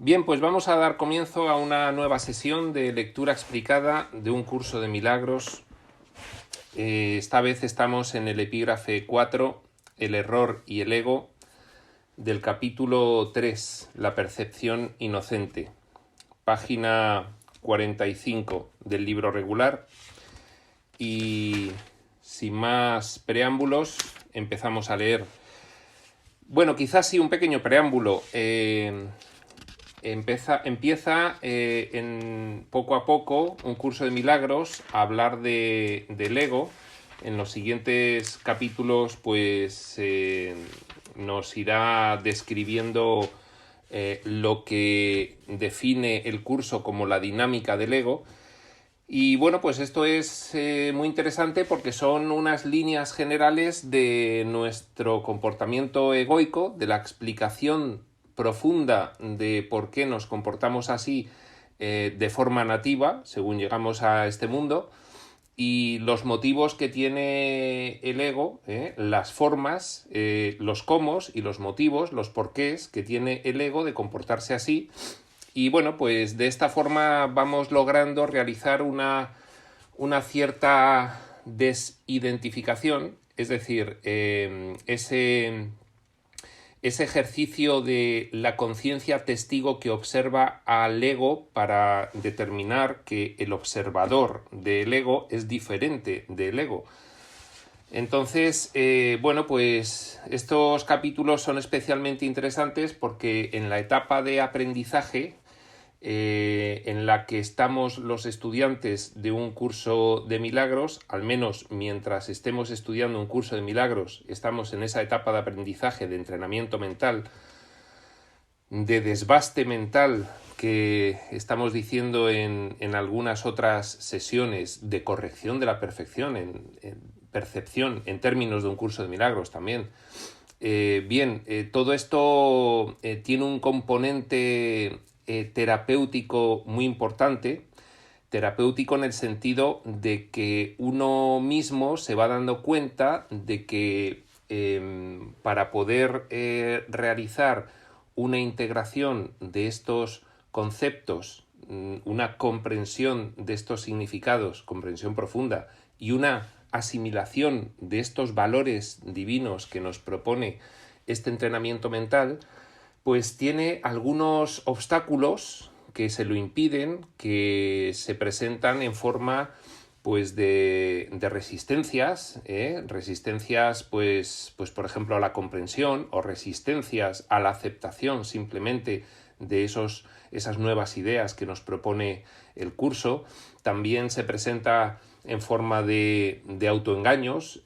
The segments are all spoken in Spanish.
Bien, pues vamos a dar comienzo a una nueva sesión de lectura explicada de un curso de milagros. Esta vez estamos en el epígrafe 4, el error y el ego, del capítulo 3, la percepción inocente, página 45 del libro regular. Y sin más preámbulos, empezamos a leer. Bueno, quizás sí un pequeño preámbulo. Empieza en poco a poco un curso de milagros a hablar del ego. En los siguientes capítulos pues nos irá describiendo lo que define el curso como la dinámica del ego. Y bueno, pues esto es muy interesante porque son unas líneas generales de nuestro comportamiento egoico, de la explicación profunda de por qué nos comportamos así de forma nativa, según llegamos a este mundo, y los motivos que tiene el ego, las formas, los cómo y los motivos, los porqués que tiene el ego de comportarse así. Y bueno, pues de esta forma vamos logrando realizar una cierta desidentificación, es decir, ese ejercicio de la conciencia testigo que observa al ego para determinar que el observador del ego es diferente del ego. Entonces, bueno, pues estos capítulos son especialmente interesantes porque en la etapa de aprendizaje en la que estamos los estudiantes de un curso de milagros, al menos mientras estemos estudiando un curso de milagros, estamos en esa etapa de aprendizaje, de entrenamiento mental, de desbaste mental que estamos diciendo en algunas otras sesiones, de corrección de la perfección, en percepción, en términos de un curso de milagros también. Todo esto tiene un componente terapéutico muy importante, terapéutico en el sentido de que uno mismo se va dando cuenta de que para poder realizar una integración de estos conceptos, una comprensión de estos significados, comprensión profunda, y una asimilación de estos valores divinos que nos propone este entrenamiento mental, pues tiene algunos obstáculos que se lo impiden, que se presentan en forma pues de resistencias, resistencias pues por ejemplo a la comprensión, o resistencias a la aceptación simplemente de esas nuevas ideas que nos propone el curso. También se presenta en forma de autoengaños.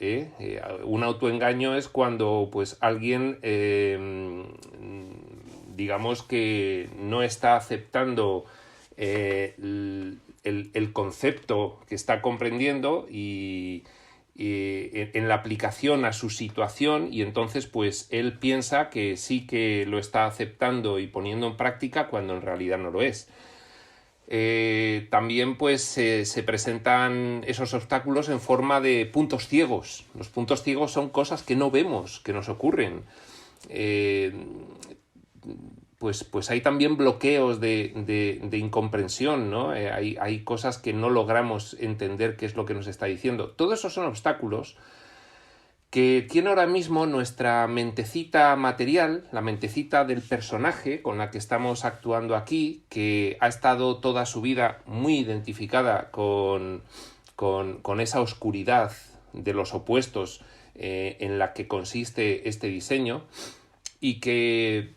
Un autoengaño es cuando pues alguien digamos que no está aceptando el concepto que está comprendiendo y en la aplicación a su situación, y entonces pues él piensa que sí que lo está aceptando y poniendo en práctica cuando en realidad no lo es. También pues se presentan esos obstáculos en forma de puntos ciegos. Los puntos ciegos son cosas que no vemos, que nos ocurren. Pues hay también bloqueos de incomprensión, ¿no? Hay cosas que no logramos entender qué es lo que nos está diciendo. Todo eso son obstáculos que tiene ahora mismo nuestra mentecita material, la mentecita del personaje con la que estamos actuando aquí, que ha estado toda su vida muy identificada con esa oscuridad de los opuestos en la que consiste este diseño, y que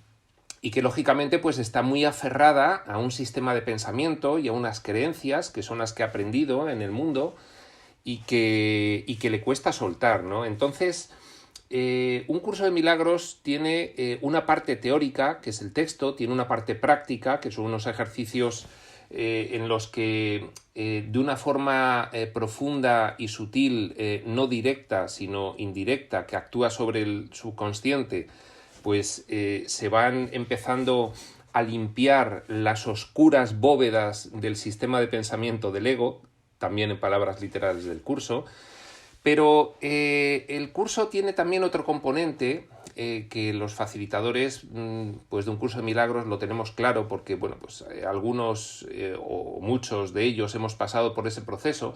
lógicamente pues está muy aferrada a un sistema de pensamiento y a unas creencias que son las que ha aprendido en el mundo, y que le cuesta soltar, ¿no? Entonces, un curso de milagros tiene una parte teórica, que es el texto, tiene una parte práctica, que son unos ejercicios en los que de una forma profunda y sutil, no directa, sino indirecta, que actúa sobre el subconsciente, pues se van empezando a limpiar las oscuras bóvedas del sistema de pensamiento del ego, también en palabras literales del curso. Pero el curso tiene también otro componente que los facilitadores pues de un curso de milagros lo tenemos claro porque, bueno, pues algunos o muchos de ellos hemos pasado por ese proceso.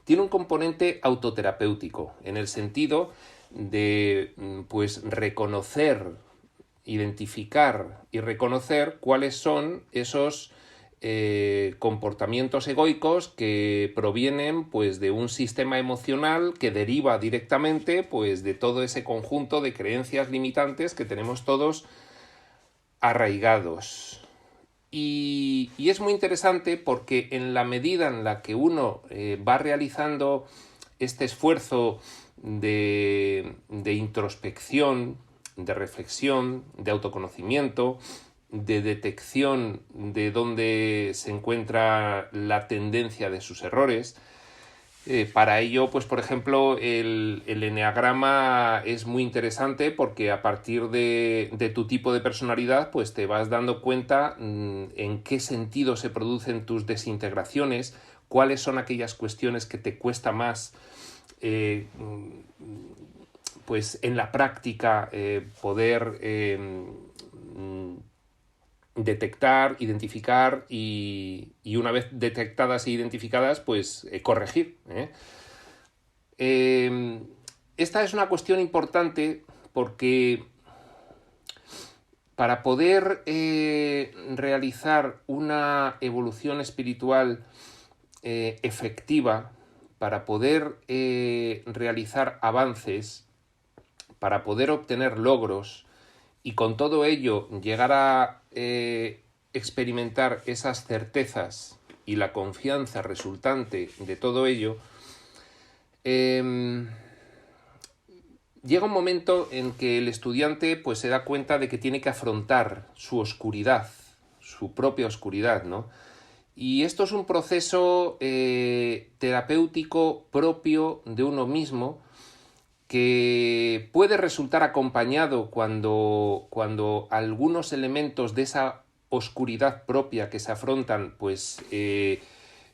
Tiene un componente autoterapéutico, en el sentido de pues reconocer, identificar y reconocer cuáles son esos comportamientos egoicos que provienen pues de un sistema emocional que deriva directamente pues de todo ese conjunto de creencias limitantes que tenemos todos arraigados. Y es muy interesante porque en la medida en la que uno va realizando este esfuerzo de introspección, de reflexión, de autoconocimiento, de detección de dónde se encuentra la tendencia de sus errores. Para ello, pues por ejemplo, el eneagrama es muy interesante porque a partir de tu tipo de personalidad, pues te vas dando cuenta en qué sentido se producen tus desintegraciones, cuáles son aquellas cuestiones que te cuesta más pues en la práctica poder detectar, identificar y una vez detectadas e identificadas, pues corregir. Esta es una cuestión importante porque para poder realizar una evolución espiritual efectiva, para poder realizar avances, para poder obtener logros y con todo ello llegar a experimentar esas certezas y la confianza resultante de todo ello, llega un momento en que el estudiante pues, se da cuenta de que tiene que afrontar su oscuridad, su propia oscuridad, ¿no? Y esto es un proceso terapéutico propio de uno mismo, que puede resultar acompañado cuando algunos elementos de esa oscuridad propia que se afrontan pues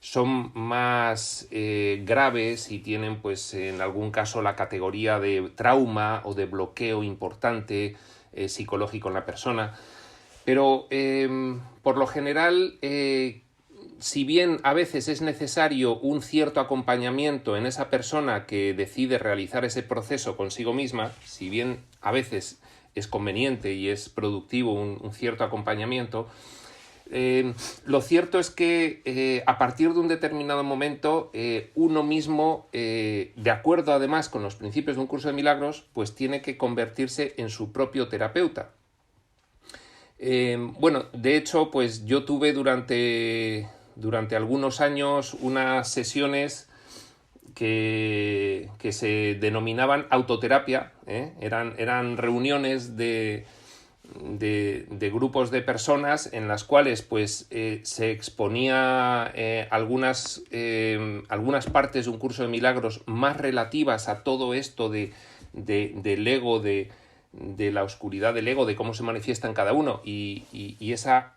son más graves y tienen pues en algún caso la categoría de trauma o de bloqueo importante psicológico en la persona. Pero por lo general si bien a veces es necesario un cierto acompañamiento en esa persona que decide realizar ese proceso consigo misma, si bien a veces es conveniente y es productivo un cierto acompañamiento, lo cierto es que a partir de un determinado momento uno mismo, de acuerdo además con los principios de un curso de milagros, pues tiene que convertirse en su propio terapeuta. Bueno, de hecho, pues yo tuve durante algunos años unas sesiones que se denominaban autoterapia, eran reuniones de grupos de personas en las cuales pues se exponía algunas partes de un curso de milagros más relativas a todo esto del ego, de la oscuridad del ego, de cómo se manifiesta en cada uno y esa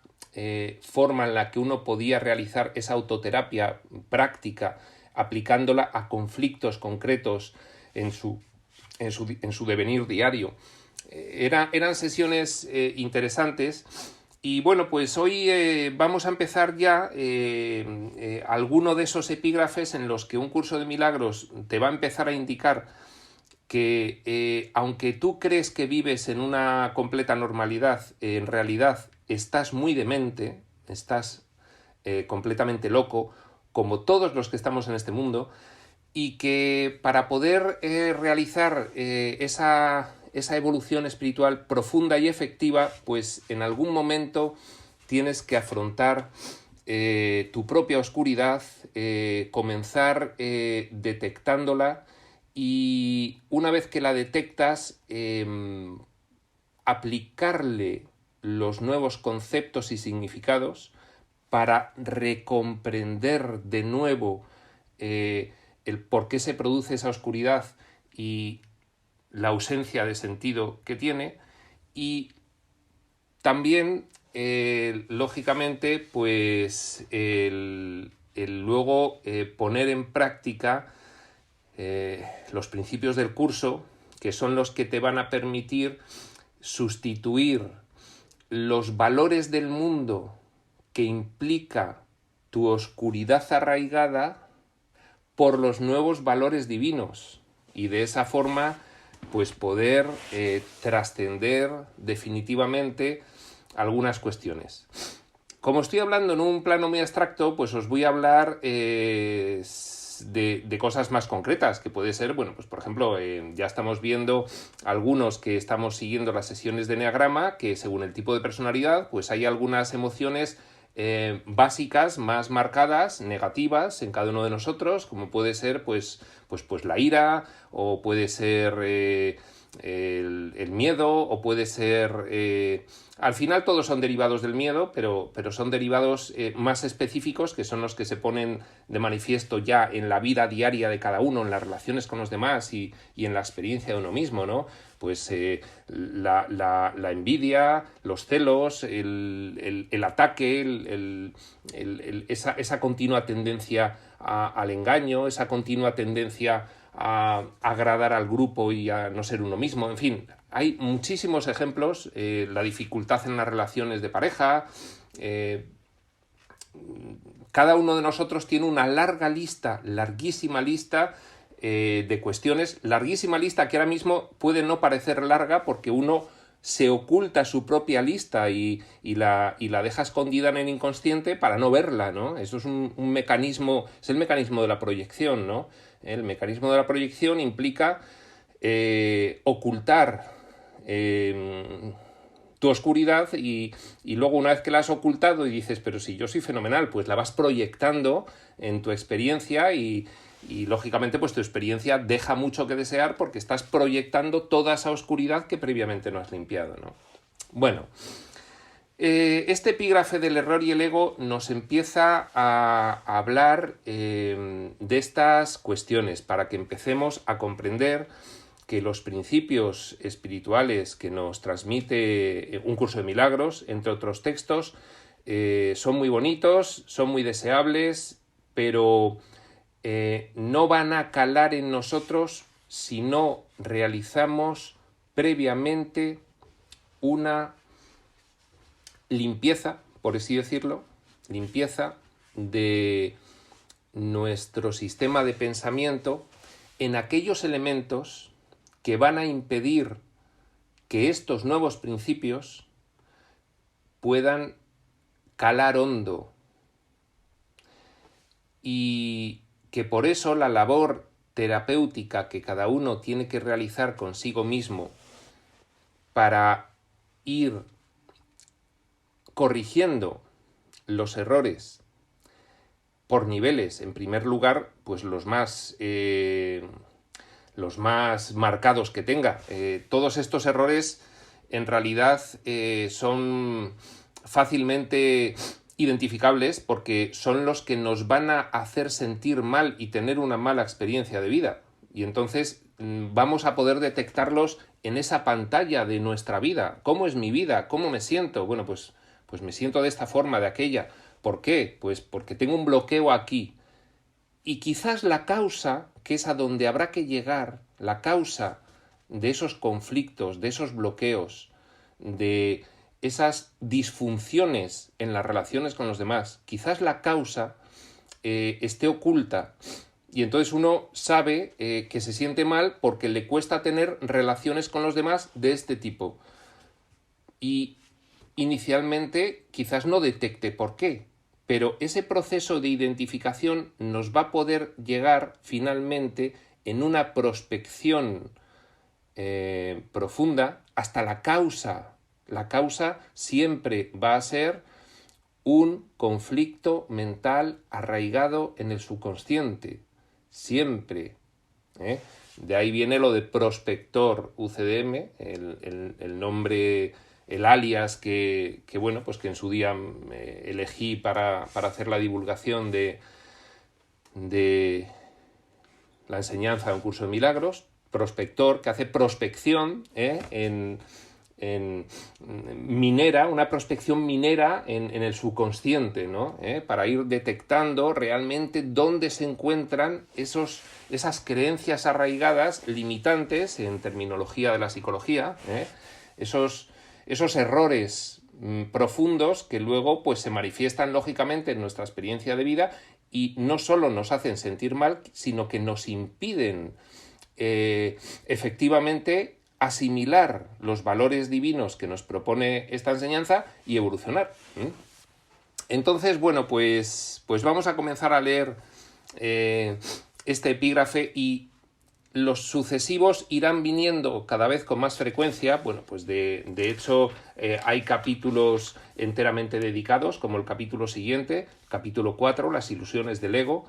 forma en la que uno podía realizar esa autoterapia práctica aplicándola a conflictos concretos en su devenir diario. Eran sesiones interesantes y bueno, pues hoy vamos a empezar ya alguno de esos epígrafes en los que un curso de milagros te va a empezar a indicar que aunque tú crees que vives en una completa normalidad, en realidad estás muy demente, estás completamente loco, como todos los que estamos en este mundo, y que para poder realizar esa evolución espiritual profunda y efectiva, pues en algún momento tienes que afrontar tu propia oscuridad, comenzar detectándola y una vez que la detectas, aplicarle los nuevos conceptos y significados para recomprender de nuevo el por qué se produce esa oscuridad y la ausencia de sentido que tiene y también lógicamente pues el luego poner en práctica los principios del curso, que son los que te van a permitir sustituir los valores del mundo que implica tu oscuridad arraigada por los nuevos valores divinos, y de esa forma pues poder trascender definitivamente algunas cuestiones. Como estoy hablando en un plano muy abstracto, pues os voy a hablar de cosas más concretas, que puede ser, bueno, pues por ejemplo, ya estamos viendo algunos que estamos siguiendo las sesiones de Eneagrama, que según el tipo de personalidad, pues hay algunas emociones básicas, más marcadas, negativas en cada uno de nosotros, como puede ser pues la ira, o puede ser el miedo, o puede ser... al final todos son derivados del miedo, pero son derivados más específicos, que son los que se ponen de manifiesto ya en la vida diaria de cada uno, en las relaciones con los demás y en la experiencia de uno mismo, ¿no? Pues la envidia, los celos, el ataque, esa continua tendencia al engaño, esa continua tendencia a agradar al grupo y a no ser uno mismo, en fin, hay muchísimos ejemplos, la dificultad en las relaciones de pareja, cada uno de nosotros tiene una larga lista, larguísima lista de cuestiones, larguísima lista que ahora mismo puede no parecer larga porque uno se oculta su propia lista y la deja escondida en el inconsciente para no verla, ¿no? Eso es un mecanismo, es el mecanismo de la proyección, ¿no? El mecanismo de la proyección implica ocultar tu oscuridad y luego una vez que la has ocultado y dices, pero si yo soy fenomenal, pues la vas proyectando en tu experiencia y lógicamente pues tu experiencia deja mucho que desear porque estás proyectando toda esa oscuridad que previamente no has limpiado, ¿no? Bueno, este epígrafe del error y el ego nos empieza a hablar de estas cuestiones para que empecemos a comprender que los principios espirituales que nos transmite Un curso de milagros, entre otros textos, son muy bonitos, son muy deseables, pero no van a calar en nosotros si no realizamos previamente una limpieza, por así decirlo, limpieza de nuestro sistema de pensamiento en aquellos elementos que van a impedir que estos nuevos principios puedan calar hondo, y que por eso la labor terapéutica que cada uno tiene que realizar consigo mismo para ir corrigiendo los errores por niveles, en primer lugar, pues los más marcados que tenga. Todos estos errores en realidad son fácilmente identificables porque son los que nos van a hacer sentir mal y tener una mala experiencia de vida. Y entonces vamos a poder detectarlos en esa pantalla de nuestra vida. ¿Cómo es mi vida? ¿Cómo me siento? Bueno, pues me siento de esta forma, de aquella. ¿Por qué? Pues porque tengo un bloqueo aquí. Y quizás la causa, que es a donde habrá que llegar, la causa de esos conflictos, de esos bloqueos, de esas disfunciones en las relaciones con los demás, quizás la causa esté oculta. Y entonces uno sabe que se siente mal porque le cuesta tener relaciones con los demás de este tipo. Y inicialmente quizás no detecte por qué, pero ese proceso de identificación nos va a poder llegar finalmente en una prospección profunda hasta la causa. La causa siempre va a ser un conflicto mental arraigado en el subconsciente. Siempre. De ahí viene lo de prospector UCDM, el nombre, el alias que bueno, pues que en su día elegí para hacer la divulgación de la enseñanza de Un curso de milagros. Prospector, que hace prospección en minera, una prospección minera en el subconsciente, ¿no? Para ir detectando realmente dónde se encuentran esas creencias arraigadas, limitantes, en terminología de la psicología, esos errores profundos que luego pues se manifiestan lógicamente en nuestra experiencia de vida y no solo nos hacen sentir mal, sino que nos impiden efectivamente asimilar los valores divinos que nos propone esta enseñanza y evolucionar. Entonces, bueno, pues vamos a comenzar a leer este epígrafe y los sucesivos irán viniendo cada vez con más frecuencia. Bueno, pues de hecho hay capítulos enteramente dedicados, como el capítulo siguiente, capítulo 4, las ilusiones del ego,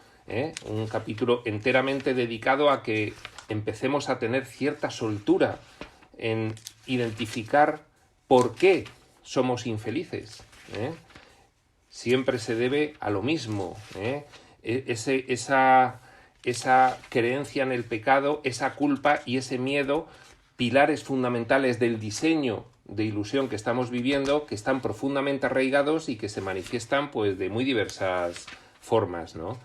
un capítulo enteramente dedicado a que empecemos a tener cierta soltura en identificar por qué somos infelices. Siempre se debe a lo mismo, esa creencia en el pecado, esa culpa y ese miedo, pilares fundamentales del diseño de ilusión que estamos viviendo, que están profundamente arraigados y que se manifiestan pues de muy diversas formas, ¿no?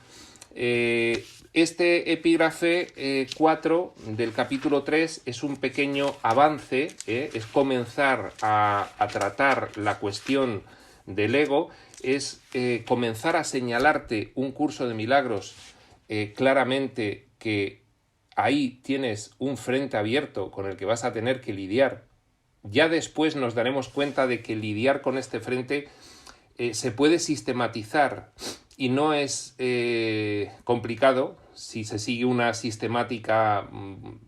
Este epígrafe 4 del capítulo 3 es un pequeño avance, es comenzar a tratar la cuestión del ego, es comenzar a señalarte un curso de milagros claramente que ahí tienes un frente abierto con el que vas a tener que lidiar. Ya después nos daremos cuenta de que lidiar con este frente se puede sistematizar y no es complicado si se sigue una sistemática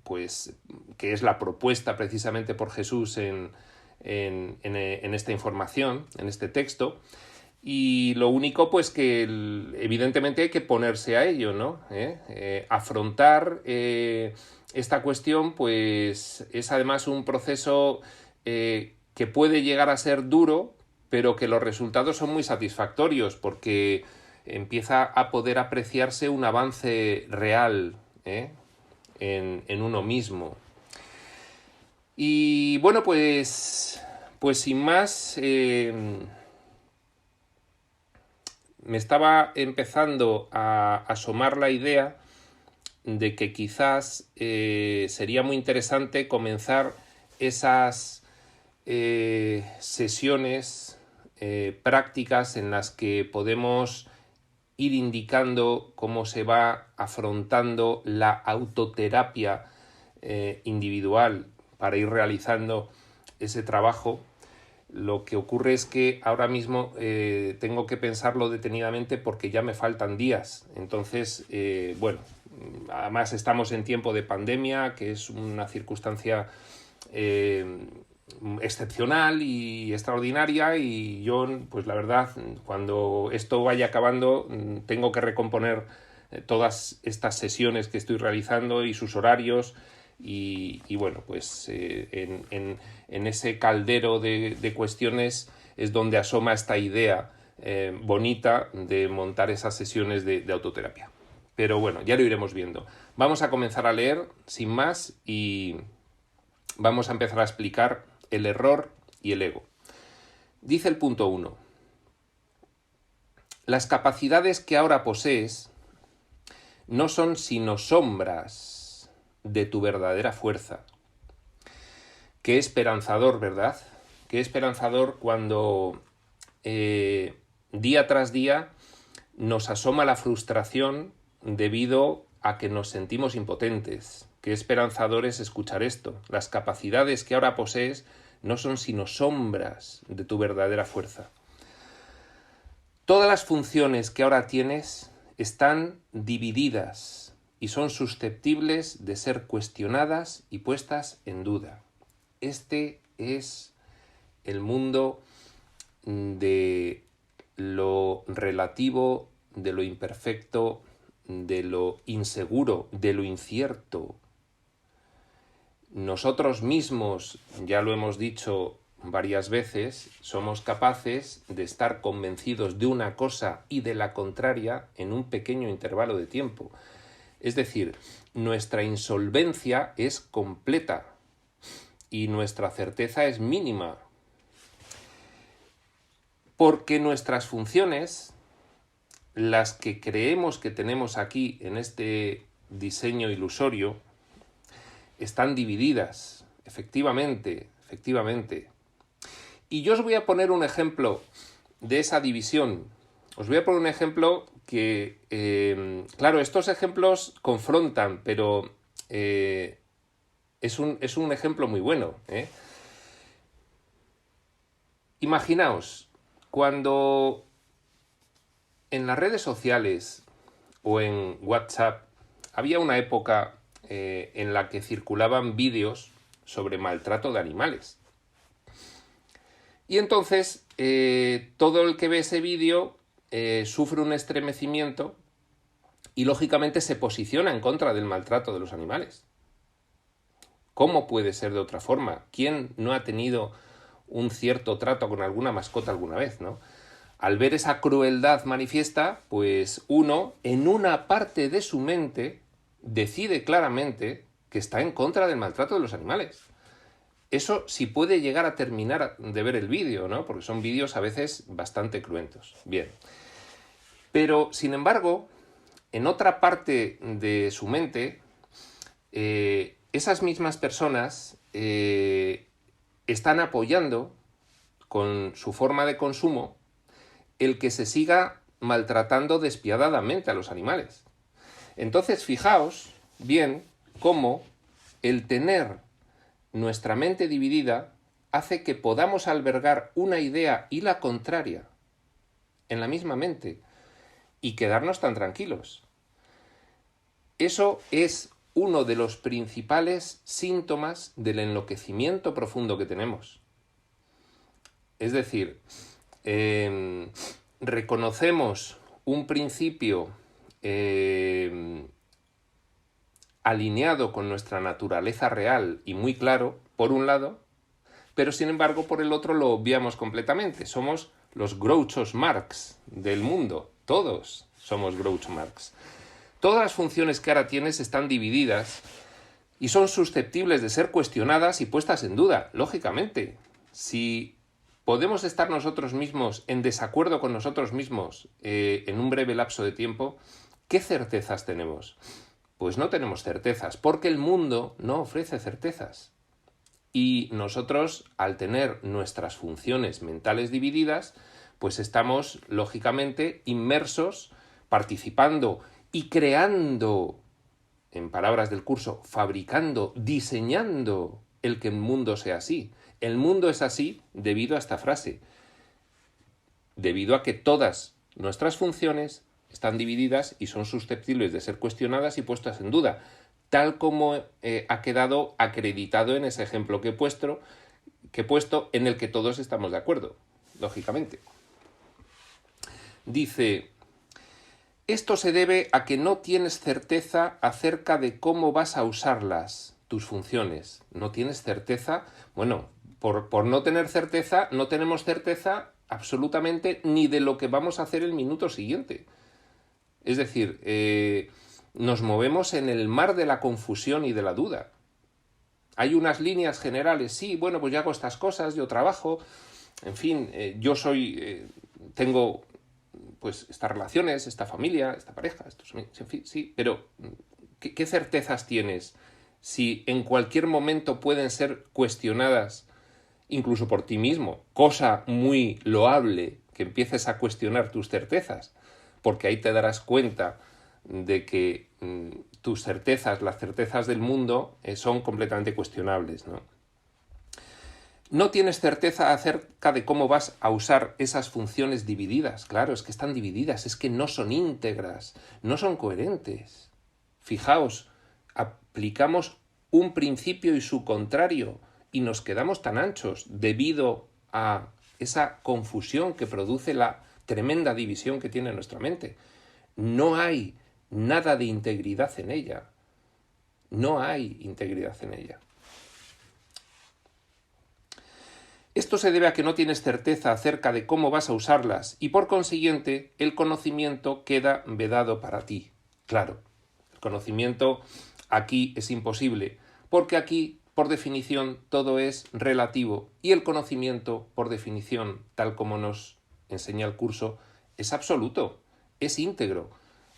pues que es la propuesta precisamente por Jesús en esta información, en este texto. Y lo único, pues que evidentemente hay que ponerse a ello, ¿no? Afrontar esta cuestión, pues es además un proceso que puede llegar a ser duro, pero que los resultados son muy satisfactorios, porque empieza a poder apreciarse un avance real en uno mismo. Y bueno, pues sin más... me estaba empezando a asomar la idea de que quizás sería muy interesante comenzar esas sesiones prácticas en las que podemos ir indicando cómo se va afrontando la autoterapia individual para ir realizando ese trabajo. Lo que ocurre es que ahora mismo tengo que pensarlo detenidamente porque ya me faltan días. Entonces, bueno, además estamos en tiempo de pandemia, que es una circunstancia excepcional y extraordinaria, y yo, pues la verdad, cuando esto vaya acabando, tengo que recomponer todas estas sesiones que estoy realizando y sus horarios. Y bueno, pues en ese caldero de cuestiones es donde asoma esta idea bonita de montar esas sesiones de autoterapia. Pero bueno, ya lo iremos viendo. Vamos a comenzar a leer sin más y vamos a empezar a explicar el error y el ego. Dice el punto 1. Las capacidades que ahora posees no son sino sombras de tu verdadera fuerza. Qué esperanzador, ¿verdad? Qué esperanzador cuando día tras día nos asoma la frustración debido a que nos sentimos impotentes. Qué esperanzador es escuchar esto. Las capacidades que ahora posees no son sino sombras de tu verdadera fuerza. Todas las funciones que ahora tienes están divididas y son susceptibles de ser cuestionadas y puestas en duda. Este es el mundo de lo relativo, de lo imperfecto, de lo inseguro, de lo incierto. Nosotros mismos, ya lo hemos dicho varias veces, somos capaces de estar convencidos de una cosa y de la contraria en un pequeño intervalo de tiempo. Es decir, nuestra insolvencia es completa y nuestra certeza es mínima. Porque nuestras funciones, las que creemos que tenemos aquí en este diseño ilusorio, están divididas. Efectivamente, efectivamente. Y yo os voy a poner un ejemplo de esa división. Os voy a poner un ejemplo que, claro, estos ejemplos confrontan, pero es un ejemplo muy bueno, ¿eh? Imaginaos, cuando en las redes sociales o en WhatsApp había una época en la que circulaban vídeos sobre maltrato de animales. Y entonces todo el que ve ese vídeo sufre un estremecimiento y lógicamente se posiciona en contra del maltrato de los animales. ¿Cómo puede ser de otra forma? ¿Quién no ha tenido un cierto trato con alguna mascota alguna vez, ¿no? Al ver esa crueldad manifiesta, pues uno, en una parte de su mente, decide claramente que está en contra del maltrato de los animales. Eso sí puede llegar a terminar de ver el vídeo, ¿no? Porque son vídeos a veces bastante cruentos. Bien. Pero, sin embargo, en otra parte de su mente, esas mismas personas están apoyando con su forma de consumo el que se siga maltratando despiadadamente a los animales. Entonces, fijaos bien cómo el tener nuestra mente dividida hace que podamos albergar una idea y la contraria en la misma mente y quedarnos tan tranquilos. Eso es uno de los principales síntomas del enloquecimiento profundo que tenemos. Es decir, reconocemos un principio alineado con nuestra naturaleza real y muy claro, por un lado, pero sin embargo por el otro lo obviamos completamente. Somos los Grouchos Marx del mundo, todos somos Groucho Marx. Todas las funciones que ahora tienes están divididas y son susceptibles de ser cuestionadas y puestas en duda, lógicamente. Si podemos estar nosotros mismos en desacuerdo con nosotros mismos en un breve lapso de tiempo, ¿qué certezas tenemos? Pues no tenemos certezas, porque el mundo no ofrece certezas. Y nosotros, al tener nuestras funciones mentales divididas, pues estamos, lógicamente, inmersos, participando y creando, en palabras del curso, fabricando, diseñando el que el mundo sea así. El mundo es así debido a esta frase, debido a que todas nuestras funciones están divididas y son susceptibles de ser cuestionadas y puestas en duda, tal como ha quedado acreditado en ese ejemplo que he puesto, en el que todos estamos de acuerdo, lógicamente. Dice, esto se debe a que no tienes certeza acerca de cómo vas a usarlas, tus funciones. No tienes certeza, bueno, por no tener certeza, no tenemos certeza absolutamente ni de lo que vamos a hacer el minuto siguiente. Es decir, nos movemos en el mar de la confusión y de la duda. Hay unas líneas generales, sí, bueno, pues yo hago estas cosas, yo trabajo, en fin, yo tengo pues estas relaciones, esta familia, esta pareja, en fin, sí, pero ¿qué certezas tienes si en cualquier momento pueden ser cuestionadas incluso por ti mismo? Cosa muy loable que empieces a cuestionar tus certezas, porque ahí te darás cuenta de que tus certezas, las certezas del mundo, son completamente cuestionables, ¿no? No tienes certeza acerca de cómo vas a usar esas funciones divididas. Claro, es que están divididas, es que no son íntegras, no son coherentes. Fijaos, aplicamos un principio y su contrario y nos quedamos tan anchos debido a esa confusión que produce la tremenda división que tiene nuestra mente. No hay nada de integridad en ella. No hay integridad en ella. Esto se debe a que no tienes certeza acerca de cómo vas a usarlas y por consiguiente el conocimiento queda vedado para ti. Claro, el conocimiento aquí es imposible porque aquí, por definición, todo es relativo y el conocimiento, por definición, tal como nos enseña el curso, es absoluto, es íntegro,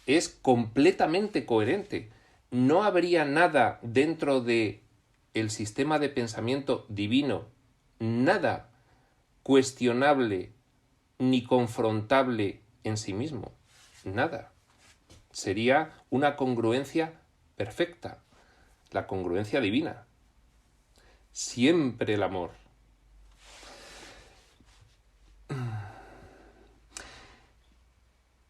es completamente coherente. No habría nada dentro de el sistema de pensamiento divino nada cuestionable ni confrontable en sí mismo. Nada. Sería una congruencia perfecta, la congruencia divina. Siempre el amor.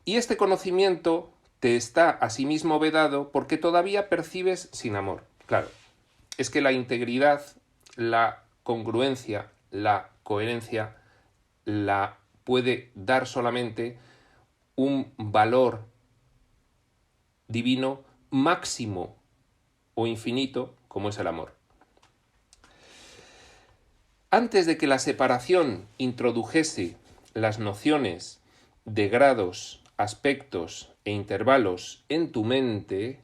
Y este conocimiento te está asimismo vedado porque todavía percibes sin amor. Claro, es que la integridad, la congruencia, la coherencia la puede dar solamente un valor divino máximo o infinito como es el amor. Antes de que la separación introdujese las nociones de grados, aspectos e intervalos en tu mente,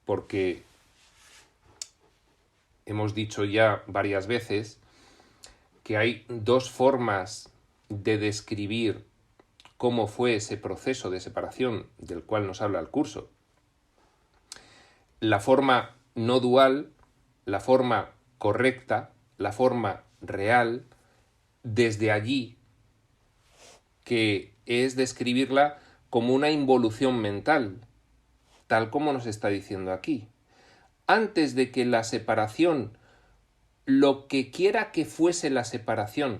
porque hemos dicho ya varias veces que hay dos formas de describir cómo fue ese proceso de separación del cual nos habla el curso. La forma no dual, la forma correcta, la forma real, desde allí, que es describirla como una involución mental, tal como nos está diciendo aquí. Antes de que la separación, lo que quiera que fuese la separación,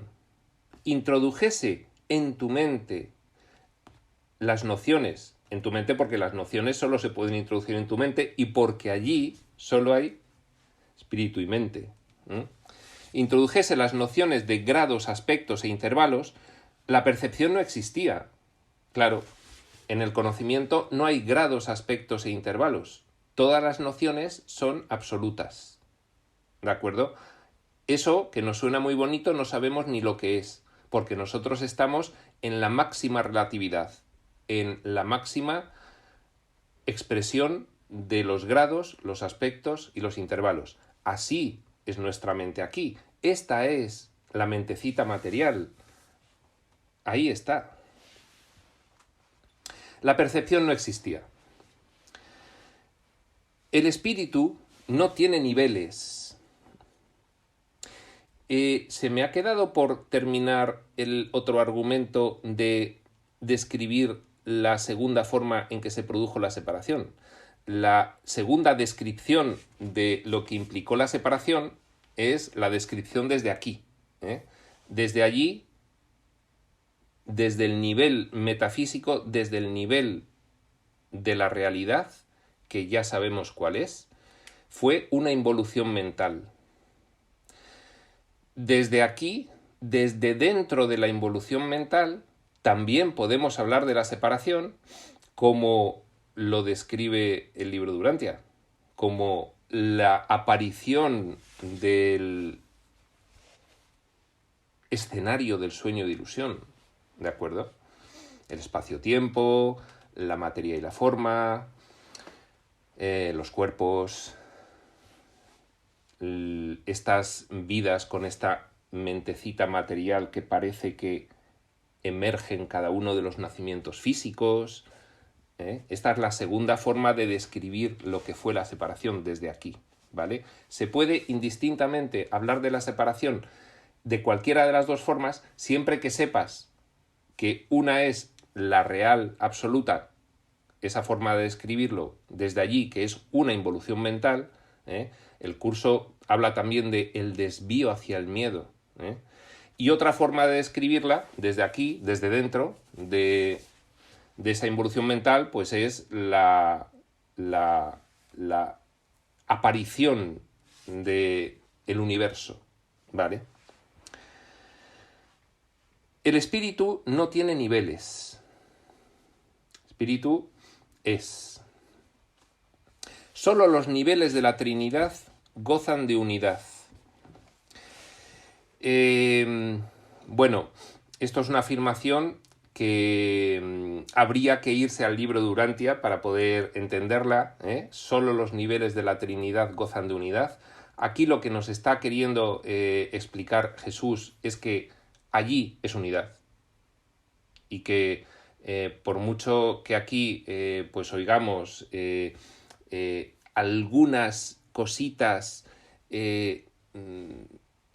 introdujese en tu mente las nociones, en tu mente porque las nociones solo se pueden introducir en tu mente y porque allí solo hay espíritu y mente. Introdujese las nociones de grados, aspectos e intervalos, la percepción no existía. Claro, en el conocimiento no hay grados, aspectos e intervalos. Todas las nociones son absolutas. ¿De acuerdo? Eso, que nos suena muy bonito, no sabemos ni lo que es, porque nosotros estamos en la máxima relatividad, en la máxima expresión de los grados, los aspectos y los intervalos. Así es nuestra mente aquí. Esta es la mentecita material. Ahí está. La percepción no existía. El espíritu no tiene niveles. Se me ha quedado por terminar el otro argumento de describir la segunda forma en que se produjo la separación. La segunda descripción de lo que implicó la separación es la descripción desde aquí. Desde allí, desde el nivel metafísico, desde el nivel de la realidad, que ya sabemos cuál es, fue una involución mental. Desde aquí, desde dentro de la involución mental, también podemos hablar de la separación como lo describe el libro de Urantia, como la aparición del escenario del sueño de ilusión, ¿de acuerdo? El espacio-tiempo, la materia y la forma, los cuerpos, estas vidas con esta mentecita material que parece que emerge en cada uno de los nacimientos físicos. Esta es la segunda forma de describir lo que fue la separación desde aquí, ¿vale? Se puede indistintamente hablar de la separación de cualquiera de las dos formas siempre que sepas que una es la real, absoluta, esa forma de describirlo desde allí, que es una involución mental. El curso habla también de el desvío hacia el miedo. Y otra forma de describirla desde aquí, desde dentro de esa involución mental, pues es la aparición del universo, ¿vale? El espíritu no tiene niveles. El espíritu es. Solo los niveles de la Trinidad gozan de unidad. Bueno, esto es una afirmación que habría que irse al libro de Urantia para poder entenderla. Solo los niveles de la Trinidad gozan de unidad. Aquí lo que nos está queriendo explicar Jesús es que allí es unidad. Y que por mucho que aquí pues oigamos algunas cositas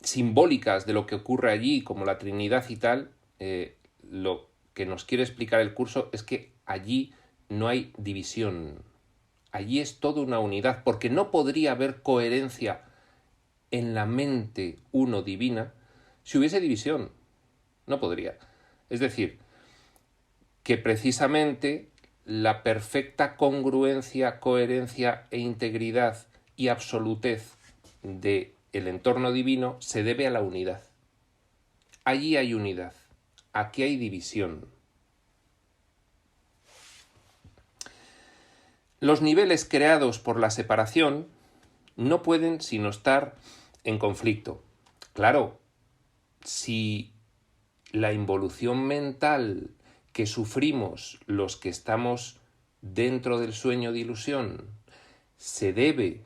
simbólicas de lo que ocurre allí, como la Trinidad y tal, lo que nos quiere explicar el curso es que allí no hay división. Allí es toda una unidad, porque no podría haber coherencia en la mente uno divina si hubiese división. No podría. Es decir, que precisamente la perfecta congruencia, coherencia e integridad y absolutez del entorno divino se debe a la unidad. Allí hay unidad, aquí hay división. Los niveles creados por la separación no pueden sino estar en conflicto. Claro, si la involución mental que sufrimos los que estamos dentro del sueño de ilusión se debe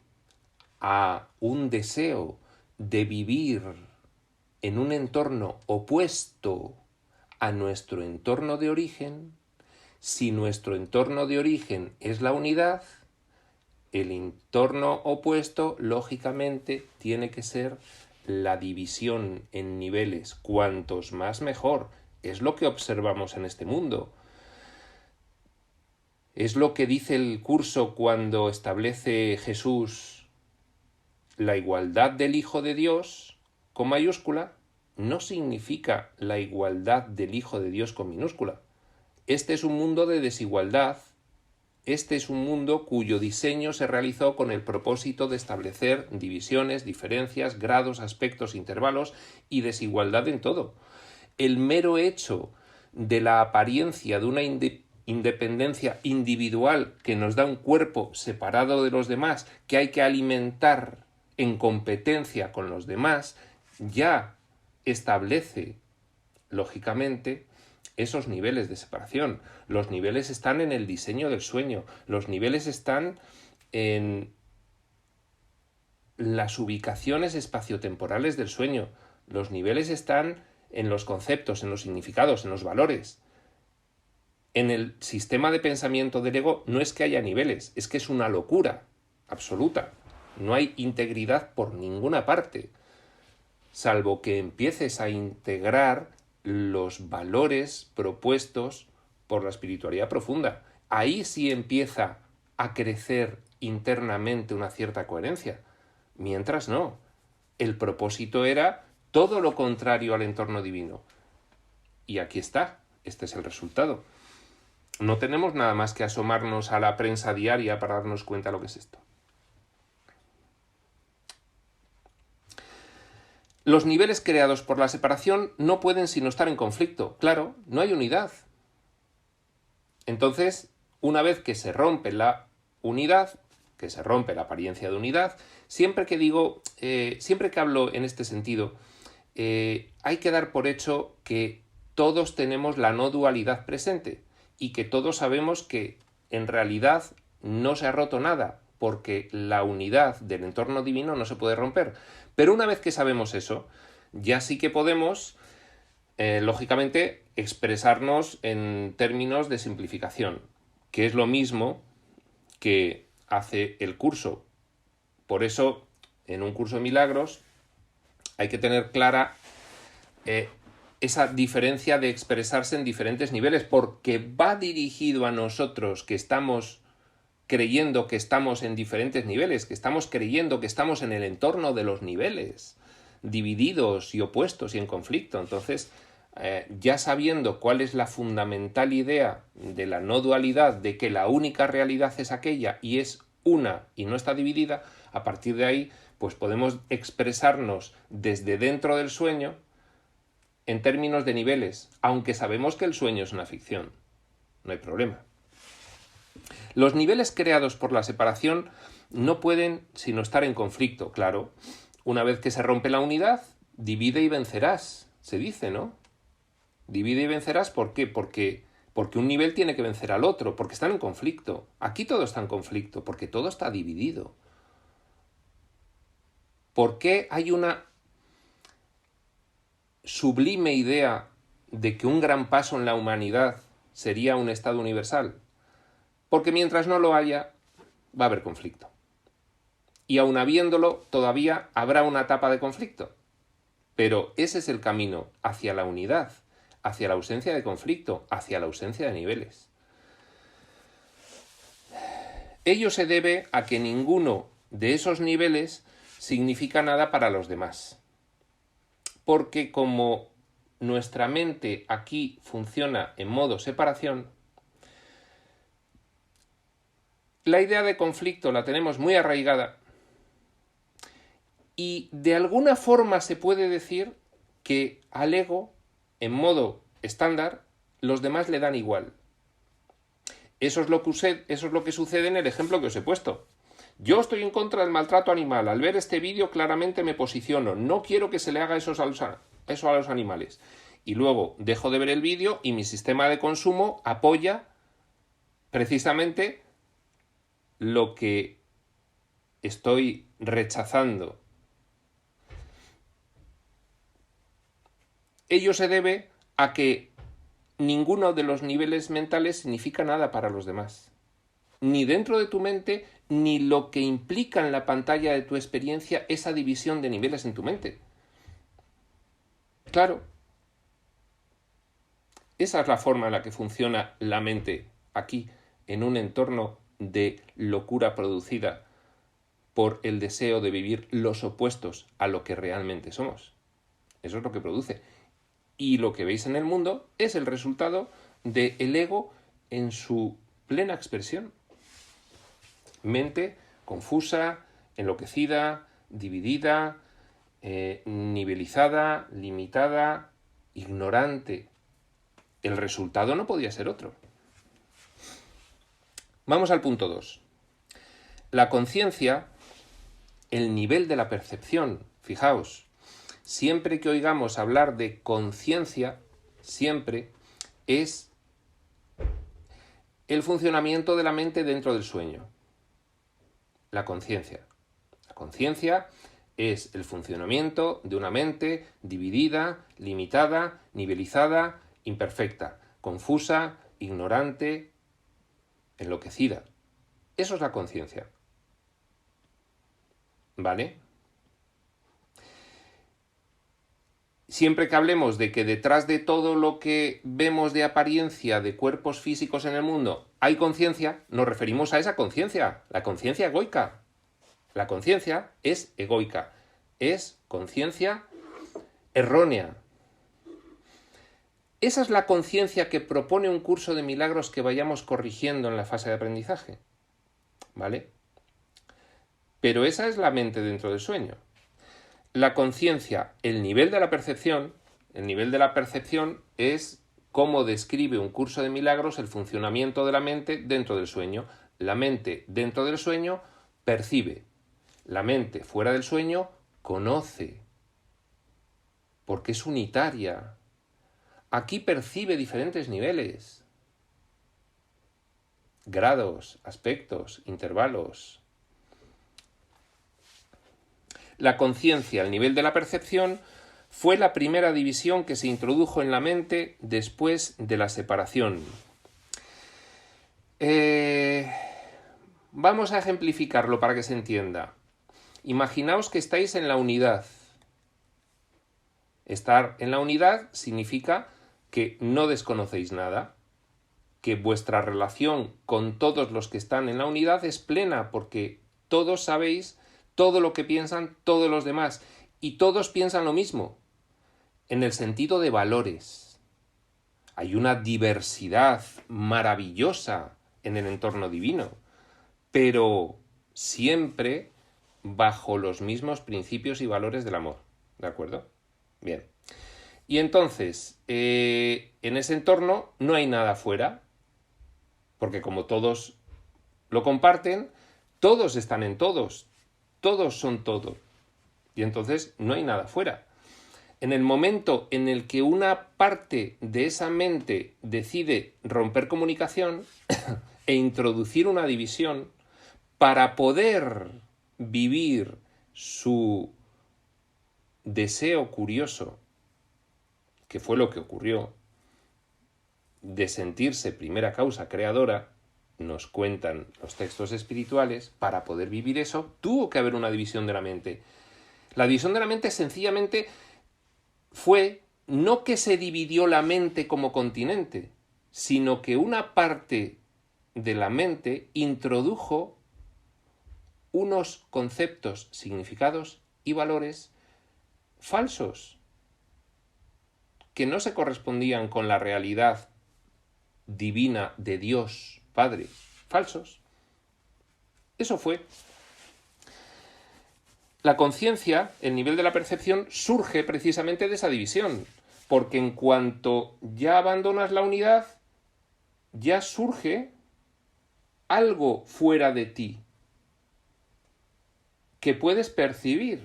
a un deseo de vivir en un entorno opuesto a nuestro entorno de origen, si nuestro entorno de origen es la unidad, el entorno opuesto, lógicamente, tiene que ser la división en niveles. Cuantos más mejor. Es lo que observamos en este mundo. Es lo que dice el curso cuando establece Jesús la igualdad del Hijo de Dios con mayúscula. No significa la igualdad del Hijo de Dios con minúscula. Este es un mundo de desigualdad. Este es un mundo cuyo diseño se realizó con el propósito de establecer divisiones, diferencias, grados, aspectos, intervalos y desigualdad en todo. El mero hecho de la apariencia de una independencia individual que nos da un cuerpo separado de los demás, que hay que alimentar en competencia con los demás, ya establece, lógicamente, esos niveles de separación. Los niveles están en el diseño del sueño, los niveles están en las ubicaciones espaciotemporales del sueño, los niveles están en los conceptos, en los significados, en los valores. En el sistema de pensamiento del ego no es que haya niveles, es que es una locura absoluta. No hay integridad por ninguna parte, salvo que empieces a integrar los valores propuestos por la espiritualidad profunda. Ahí sí empieza a crecer internamente una cierta coherencia. Mientras no. El propósito era todo lo contrario al entorno divino. Y aquí está. Este es el resultado. No tenemos nada más que asomarnos a la prensa diaria para darnos cuenta de lo que es esto. Los niveles creados por la separación no pueden sino estar en conflicto. Claro, no hay unidad. Entonces, una vez que se rompe la unidad, que se rompe la apariencia de unidad, siempre que hablo en este sentido, hay que dar por hecho que todos tenemos la no dualidad presente y que todos sabemos que en realidad no se ha roto nada, porque la unidad del entorno divino no se puede romper. Pero una vez que sabemos eso, ya sí que podemos, lógicamente, expresarnos en términos de simplificación, que es lo mismo que hace el curso. Por eso, en un curso de milagros, hay que tener clara esa diferencia de expresarse en diferentes niveles, porque va dirigido a nosotros que estamos creyendo que estamos en diferentes niveles, que estamos creyendo que estamos en el entorno de los niveles, divididos y opuestos y en conflicto. Entonces, ya sabiendo cuál es la fundamental idea de la no dualidad, de que la única realidad es aquella y es una y no está dividida, a partir de ahí, pues podemos expresarnos desde dentro del sueño en términos de niveles, aunque sabemos que el sueño es una ficción. No hay problema. Los niveles creados por la separación no pueden sino estar en conflicto, claro. Una vez que se rompe la unidad, divide y vencerás, se dice, ¿no? Divide y vencerás, ¿por qué? Porque un nivel tiene que vencer al otro, porque están en conflicto. Aquí todo está en conflicto, porque todo está dividido. ¿Por qué hay una sublime idea de que un gran paso en la humanidad sería un estado universal? Porque mientras no lo haya, va a haber conflicto. Y aun habiéndolo, todavía habrá una etapa de conflicto. Pero ese es el camino hacia la unidad, hacia la ausencia de conflicto, hacia la ausencia de niveles. Ello se debe a que ninguno de esos niveles significa nada para los demás. Porque como nuestra mente aquí funciona en modo separación, la idea de conflicto la tenemos muy arraigada y de alguna forma se puede decir que al ego, en modo estándar, los demás le dan igual. Eso es lo que sucede en el ejemplo que os he puesto. Yo estoy en contra del maltrato animal. Al ver este vídeo claramente me posiciono. No quiero que se le haga eso a los animales. Y luego dejo de ver el vídeo y mi sistema de consumo apoya precisamente lo que estoy rechazando. Ello se debe a que ninguno de los niveles mentales significa nada para los demás. Ni dentro de tu mente, ni lo que implica en la pantalla de tu experiencia esa división de niveles en tu mente. Claro. Esa es la forma en la que funciona la mente aquí, en un entorno de locura producida por el deseo de vivir los opuestos a lo que realmente somos. Eso es lo que produce. Y lo que veis en el mundo es el resultado del ego en su plena expresión. Mente confusa, enloquecida, dividida, nivelizada, limitada, ignorante. El resultado no podía ser otro. Vamos al punto 2. La conciencia, el nivel de la percepción, fijaos, siempre que oigamos hablar de conciencia, siempre es el funcionamiento de la mente dentro del sueño. La conciencia. La conciencia es el funcionamiento de una mente dividida, limitada, nivelizada, imperfecta, confusa, ignorante, enloquecida. Eso es la conciencia. ¿Vale? Siempre que hablemos de que detrás de todo lo que vemos de apariencia de cuerpos físicos en el mundo hay conciencia, nos referimos a esa conciencia, la conciencia egoica. La conciencia es egoica, es conciencia errónea. Esa es la conciencia que propone un curso de milagros que vayamos corrigiendo en la fase de aprendizaje. ¿Vale? Pero esa es la mente dentro del sueño. La conciencia, el nivel de la percepción es cómo describe un curso de milagros el funcionamiento de la mente dentro del sueño. La mente dentro del sueño percibe. La mente fuera del sueño conoce. Porque es unitaria. Aquí percibe diferentes niveles. Grados, aspectos, intervalos. La conciencia, el nivel de la percepción, fue la primera división que se introdujo en la mente después de la separación. Vamos a ejemplificarlo para que se entienda. Imaginaos que estáis en la unidad. Estar en la unidad significa que no desconocéis nada, que vuestra relación con todos los que están en la unidad es plena, porque todos sabéis todo lo que piensan todos los demás, y todos piensan lo mismo, en el sentido de valores. Hay una diversidad maravillosa en el entorno divino, pero siempre bajo los mismos principios y valores del amor. ¿De acuerdo? Bien. Y entonces, en ese entorno no hay nada fuera, porque como todos lo comparten, todos están en todos. Todos son todo. Y entonces no hay nada fuera. En el momento en el que una parte de esa mente decide romper comunicación e introducir una división para poder vivir su deseo curioso, que fue lo que ocurrió, de sentirse primera causa creadora, nos cuentan los textos espirituales, para poder vivir eso, tuvo que haber una división de la mente. La división de la mente sencillamente fue no que se dividió la mente como continente, sino que una parte de la mente introdujo unos conceptos, significados y valores falsos, que no se correspondían con la realidad divina de Dios Padre, falsos. Eso fue. La conciencia, el nivel de la percepción, surge precisamente de esa división, porque en cuanto ya abandonas la unidad, ya surge algo fuera de ti que puedes percibir.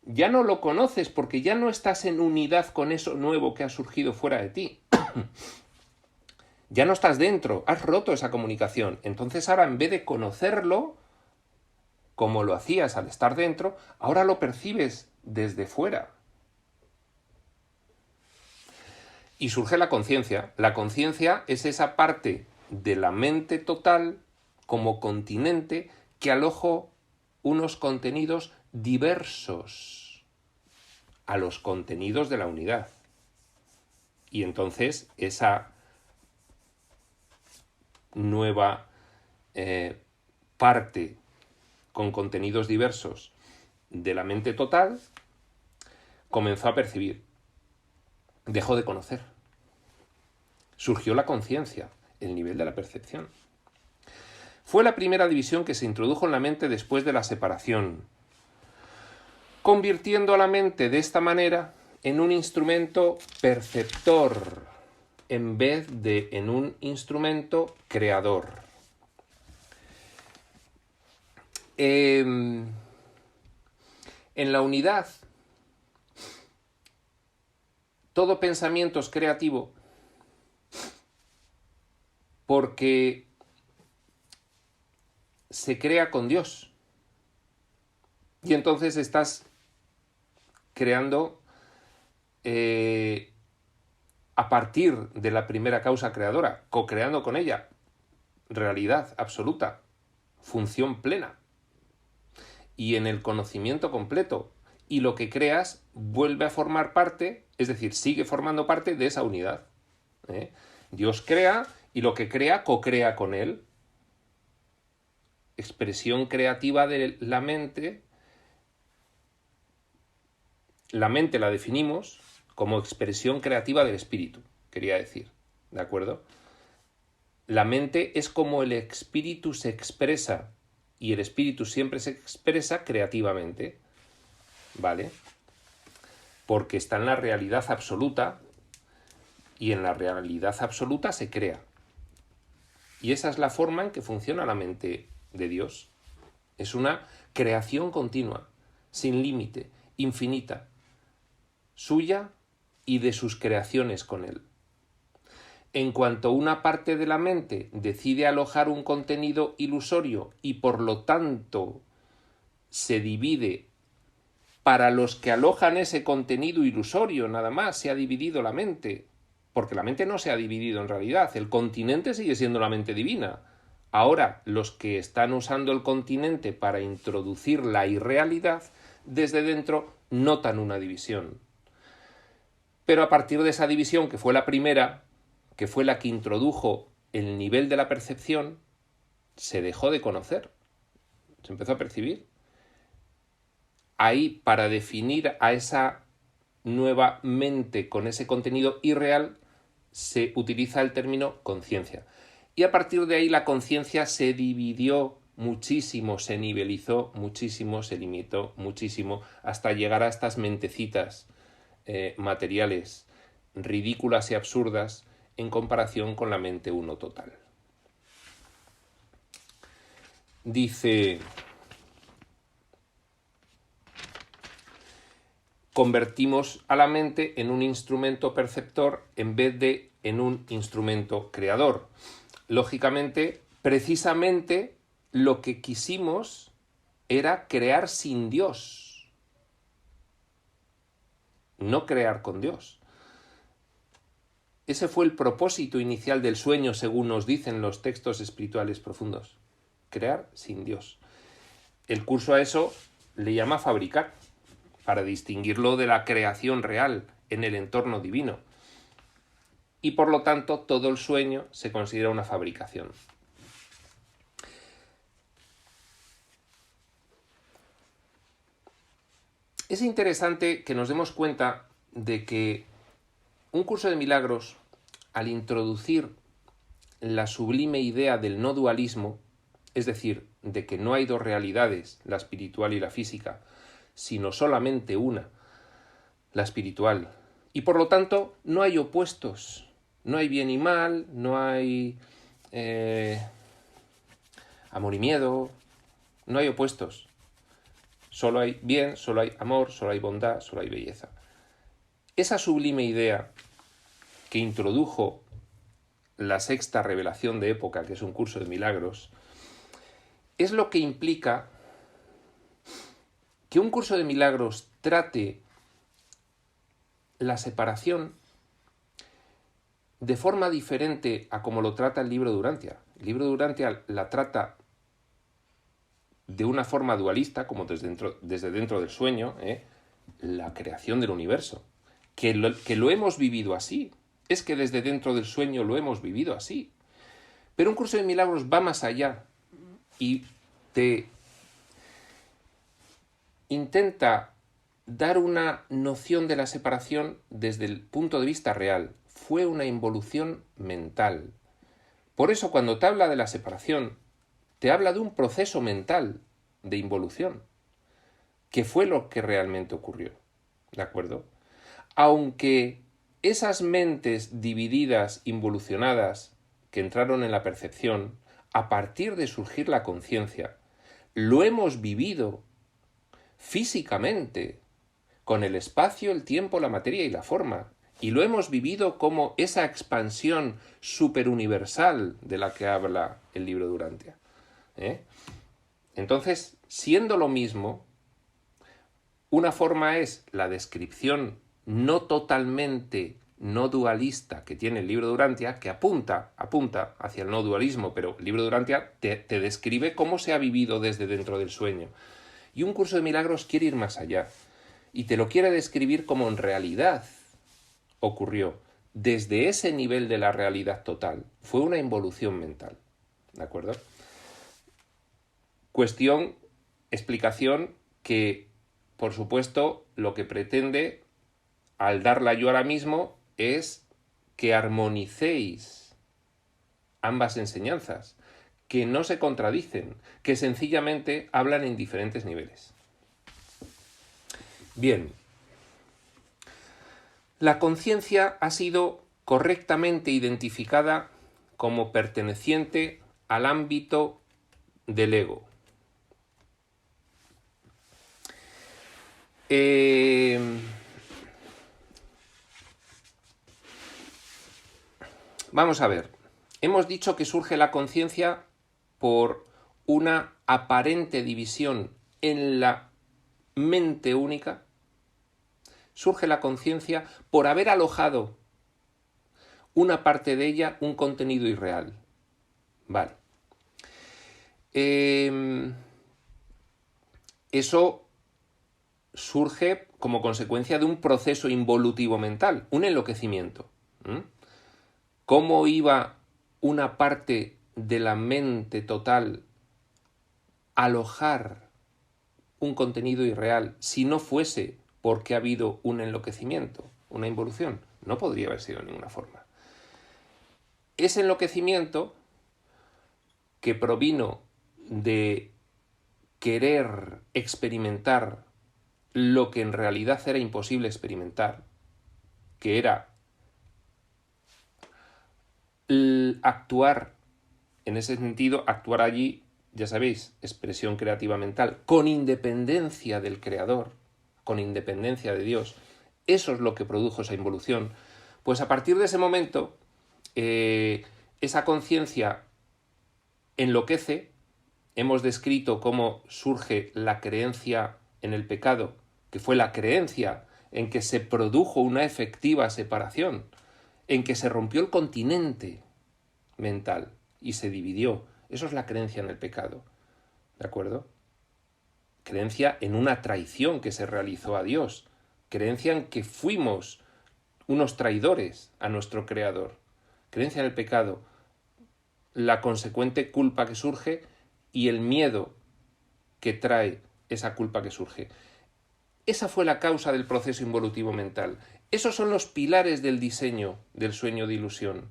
Ya no lo conoces porque ya no estás en unidad con eso nuevo que ha surgido fuera de ti. Ya no estás dentro, has roto esa comunicación. Entonces ahora, en vez de conocerlo, como lo hacías al estar dentro, ahora lo percibes desde fuera. Y surge la conciencia. La conciencia es esa parte de la mente total como continente que aloja unos contenidos diversos a los contenidos de la unidad. Y entonces esa nueva parte con contenidos diversos de la mente total comenzó a percibir, dejó de conocer. Surgió la conciencia, el nivel de la percepción. Fue la primera división que se introdujo en la mente después de la separación, convirtiendo a la mente de esta manera en un instrumento perceptor en vez de en un instrumento creador. En la unidad, todo pensamiento es creativo porque se crea con Dios. Y entonces estás creando a partir de la primera causa creadora, co-creando con ella, realidad absoluta, función plena. Y en el conocimiento completo. Y lo que creas vuelve a formar parte, es decir, sigue formando parte de esa unidad. Dios crea y lo que crea, co-crea con él. Expresión creativa de la mente. La mente la definimos como expresión creativa del espíritu, quería decir. ¿De acuerdo? La mente es como el espíritu se expresa. Y el espíritu siempre se expresa creativamente, ¿vale? Porque está en la realidad absoluta y en la realidad absoluta se crea. Y esa es la forma en que funciona la mente de Dios. Es una creación continua, sin límite, infinita, suya y de sus creaciones con él. En cuanto una parte de la mente decide alojar un contenido ilusorio y por lo tanto se divide para los que alojan ese contenido ilusorio, nada más se ha dividido la mente, porque la mente no se ha dividido en realidad, el continente sigue siendo la mente divina. Ahora, los que están usando el continente para introducir la irrealidad, desde dentro notan una división. Pero a partir de esa división, que fue la primera, que fue la que introdujo el nivel de la percepción, se dejó de conocer, se empezó a percibir. Ahí, para definir a esa nueva mente con ese contenido irreal, se utiliza el término conciencia. Y a partir de ahí la conciencia se dividió muchísimo, se nivelizó muchísimo, se limitó muchísimo, hasta llegar a estas mentecitas materiales, ridículas y absurdas, en comparación con la mente uno total. Dice: convertimos a la mente en un instrumento perceptor en vez de en un instrumento creador. Lógicamente, precisamente lo que quisimos era crear sin Dios, no crear con Dios. Ese fue el propósito inicial del sueño, según nos dicen los textos espirituales profundos. Crear sin Dios. El curso a eso le llama fabricar. para distinguirlo de la creación real en el entorno divino. Y por lo tanto, todo el sueño se considera una fabricación. Es interesante que nos demos cuenta de que un curso de milagros, al introducir la sublime idea del no dualismo, es decir, de que no hay dos realidades, la espiritual y la física, sino solamente una, la espiritual, y por lo tanto no hay opuestos, no hay bien y mal, no hay amor y miedo, no hay opuestos. Solo hay bien, solo hay amor, solo hay bondad, solo hay belleza. Esa sublime idea que introdujo la sexta revelación de época, que es un curso de milagros, es lo que implica que un curso de milagros trate la separación de forma diferente a como lo trata el libro de Urantia. El libro de Urantia la trata de una forma dualista, como desde dentro del sueño, la creación del universo. Que lo hemos vivido así. Es que desde dentro del sueño lo hemos vivido así. Pero un curso de milagros va más allá y te intenta dar una noción de la separación desde el punto de vista real. Fue una involución mental. Por eso cuando te habla de la separación, te habla de un proceso mental de involución, que fue lo que realmente ocurrió. ¿De acuerdo? Aunque esas mentes divididas, involucionadas, que entraron en la percepción, a partir de surgir la conciencia, lo hemos vivido físicamente, con el espacio, el tiempo, la materia y la forma, y lo hemos vivido como esa expansión superuniversal de la que habla el libro de Urantia. Entonces, siendo lo mismo, una forma es la descripción no totalmente no dualista que tiene el libro de Urantia, que apunta hacia el no dualismo, pero el libro de Urantia te describe cómo se ha vivido desde dentro del sueño. Y un curso de milagros quiere ir más allá, y te lo quiere describir como en realidad ocurrió. Desde ese nivel de la realidad total, fue una involución mental. ¿De acuerdo? Cuestión, explicación que, por supuesto, lo que pretende, al darla yo ahora mismo, es que armonicéis ambas enseñanzas, que no se contradicen, que sencillamente hablan en diferentes niveles. Bien, la conciencia ha sido correctamente identificada como perteneciente al ámbito del ego. Vamos a ver. Hemos dicho que surge la conciencia por una aparente división en la mente única. Surge la conciencia por haber alojado una parte de ella, un contenido irreal. Vale. Eso surge como consecuencia de un proceso involutivo mental, un enloquecimiento. ¿Cómo iba una parte de la mente total a alojar un contenido irreal si no fuese porque ha habido un enloquecimiento, una involución? No podría haber sido de ninguna forma. Ese enloquecimiento, que provino de querer experimentar lo que en realidad era imposible experimentar, que era actuar, en ese sentido, actuar allí, ya sabéis, expresión creativa mental, con independencia del creador, con independencia de Dios. Eso es lo que produjo esa involución. Pues a partir de ese momento, esa conciencia enloquece. Hemos descrito cómo surge la creencia en el pecado, que fue la creencia en que se produjo una efectiva separación, en que se rompió el continente mental y se dividió. Eso es la creencia en el pecado. ¿De acuerdo? creencia en una traición que se realizó a Dios, creencia en que fuimos unos traidores a nuestro Creador, creencia en el pecado, la consecuente culpa que surge y el miedo que trae esa culpa que surge. Esa fue la causa del proceso involutivo mental. Esos son los pilares del diseño del sueño de ilusión.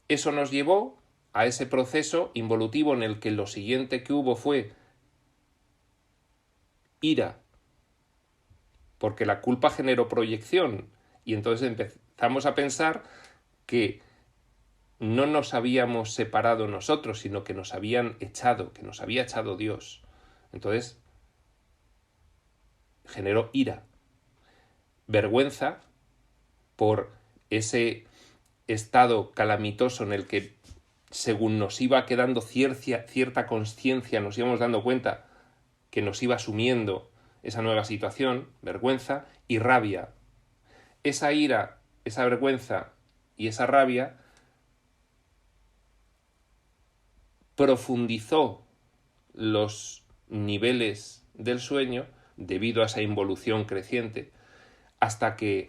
Eso nos llevó a ese proceso involutivo en el que lo siguiente que hubo fue ira, porque la culpa generó proyección y entonces empezamos a pensar que no nos habíamos separado nosotros, sino que nos habían echado, que nos había echado Dios. Entonces generó ira, vergüenza por ese estado calamitoso en el que, según nos iba quedando cierta conciencia, nos íbamos dando cuenta que nos iba asumiendo esa nueva situación, vergüenza y rabia. Esa ira, esa vergüenza y esa rabia profundizó los niveles del sueño debido a esa involución creciente, hasta que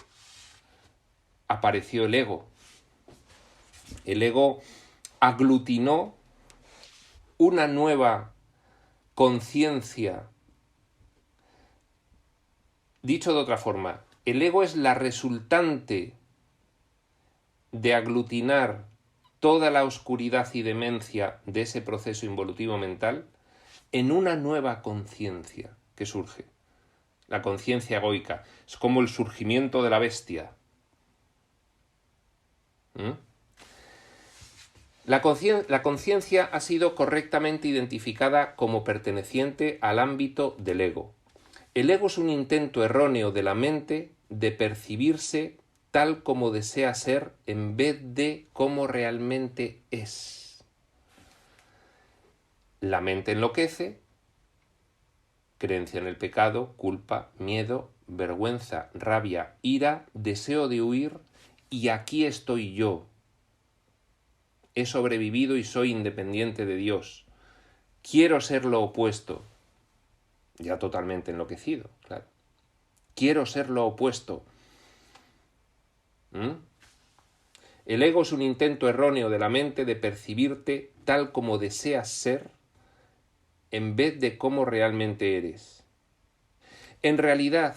apareció el ego. El ego aglutinó una nueva conciencia. Dicho de otra forma, el ego es la resultante de aglutinar toda la oscuridad y demencia de ese proceso involutivo mental en una nueva conciencia que surge. La conciencia egoica. Es como el surgimiento de la bestia. La conciencia ha sido correctamente identificada como perteneciente al ámbito del ego. El ego es un intento erróneo de la mente de percibirse tal como desea ser en vez de como realmente es. La mente enloquece, creencia en el pecado, culpa, miedo, vergüenza, rabia, ira, deseo de huir y aquí estoy yo. He sobrevivido y soy independiente de Dios. Quiero ser lo opuesto. Ya totalmente enloquecido, claro. Quiero ser lo opuesto. El ego es un intento erróneo de la mente de percibirte tal como deseas ser en vez de cómo realmente eres. En realidad,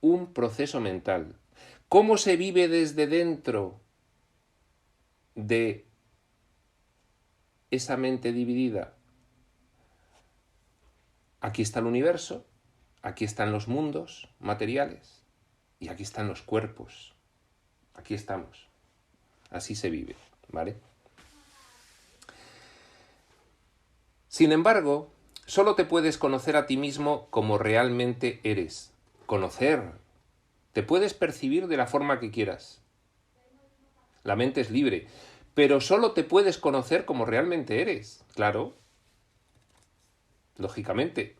un proceso mental. ¿Cómo se vive desde dentro de esa mente dividida? Aquí está el universo, aquí están los mundos materiales y aquí están los cuerpos. Aquí estamos. Así se vive, ¿vale? Sin embargo, solo te puedes conocer a ti mismo como realmente eres. Conocer. Te puedes percibir de la forma que quieras. La mente es libre. Pero solo te puedes conocer como realmente eres. Claro. Lógicamente.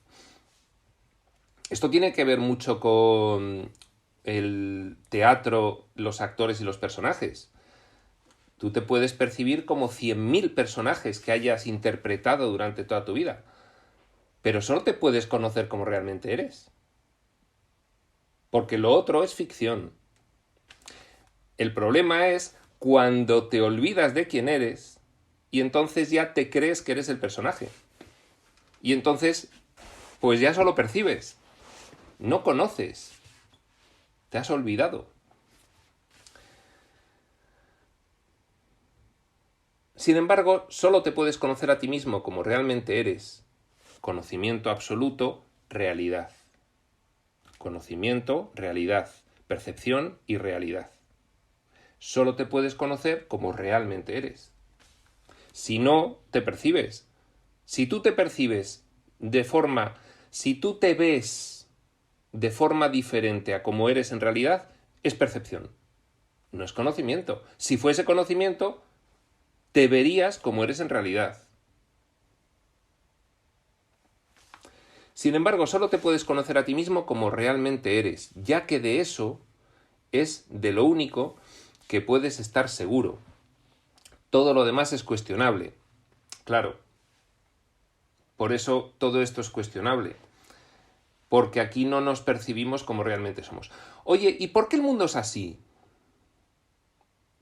Esto tiene que ver mucho con el teatro, los actores y los personajes. Tú te puedes percibir como 100.000 personajes que hayas interpretado durante toda tu vida, pero solo te puedes conocer como realmente eres. Porque lo otro es ficción. El problema es cuando te olvidas de quién eres y entonces ya te crees que eres el personaje. Y entonces, pues ya solo percibes. No conoces. Te has olvidado. Sin embargo, solo te puedes conocer a ti mismo como realmente eres. Conocimiento absoluto, realidad. Conocimiento, realidad. Percepción y realidad. Solo te puedes conocer como realmente eres. Si no, te percibes. Si tú te percibes si tú te ves de forma diferente a como eres en realidad, es percepción. No es conocimiento. Si fuese conocimiento, te verías como eres en realidad. Sin embargo, solo te puedes conocer a ti mismo como realmente eres, ya que de eso es de lo único que puedes estar seguro. Todo lo demás es cuestionable. Claro. Por eso todo esto es cuestionable, porque aquí no nos percibimos como realmente somos. Oye, ¿y por qué el mundo es así?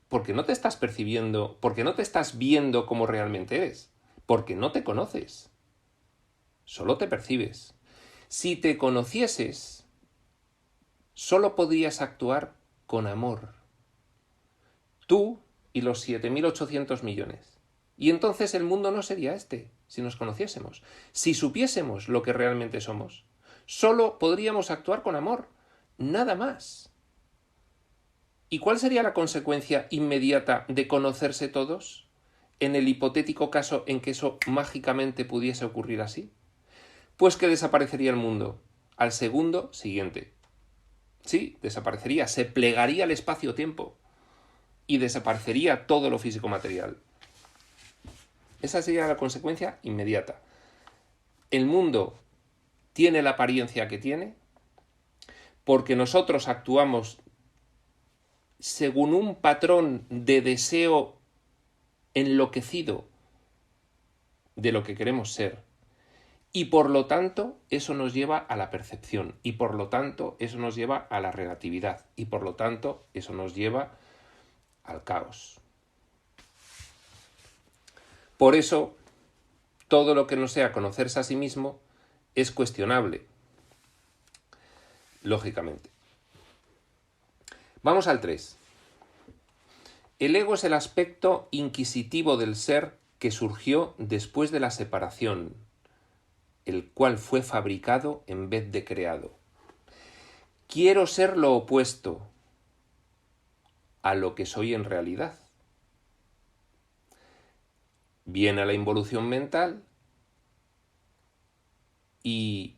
Porque no te estás percibiendo, porque no te estás viendo como realmente eres, porque no te conoces, solo te percibes. Si te conocieses, solo podrías actuar con amor. Tú y los 7.800 millones. Y entonces el mundo no sería este, si nos conociésemos. Si supiésemos lo que realmente somos, solo podríamos actuar con amor, nada más. ¿Y cuál sería la consecuencia inmediata de conocerse todos, en el hipotético caso en que eso mágicamente pudiese ocurrir así? Pues que desaparecería el mundo al segundo siguiente. Sí, desaparecería, se plegaría el espacio-tiempo y desaparecería todo lo físico-material. Esa sería la consecuencia inmediata. El mundo tiene la apariencia que tiene porque nosotros actuamos según un patrón de deseo enloquecido de lo que queremos ser. Y por lo tanto, eso nos lleva a la percepción. Y por lo tanto, eso nos lleva a la relatividad. Y por lo tanto, eso nos lleva al caos. Por eso, todo lo que no sea conocerse a sí mismo es cuestionable, lógicamente. Vamos al 3. El ego es el aspecto inquisitivo del ser que surgió después de la separación, el cual fue fabricado en vez de creado. Quiero ser lo opuesto a lo que soy en realidad. Viene la involución mental y,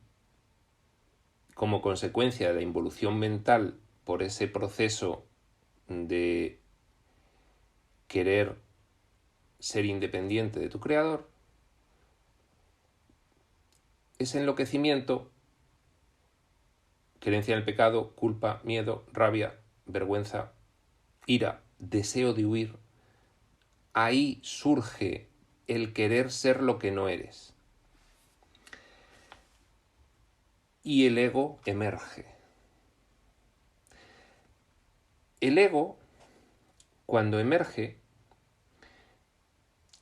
como consecuencia de la involución mental por ese proceso de querer ser independiente de tu creador, ese enloquecimiento, creencia en el pecado, culpa, miedo, rabia, vergüenza, ira, deseo de huir, ahí surge el querer ser lo que no eres. Y el ego emerge. El ego, cuando emerge,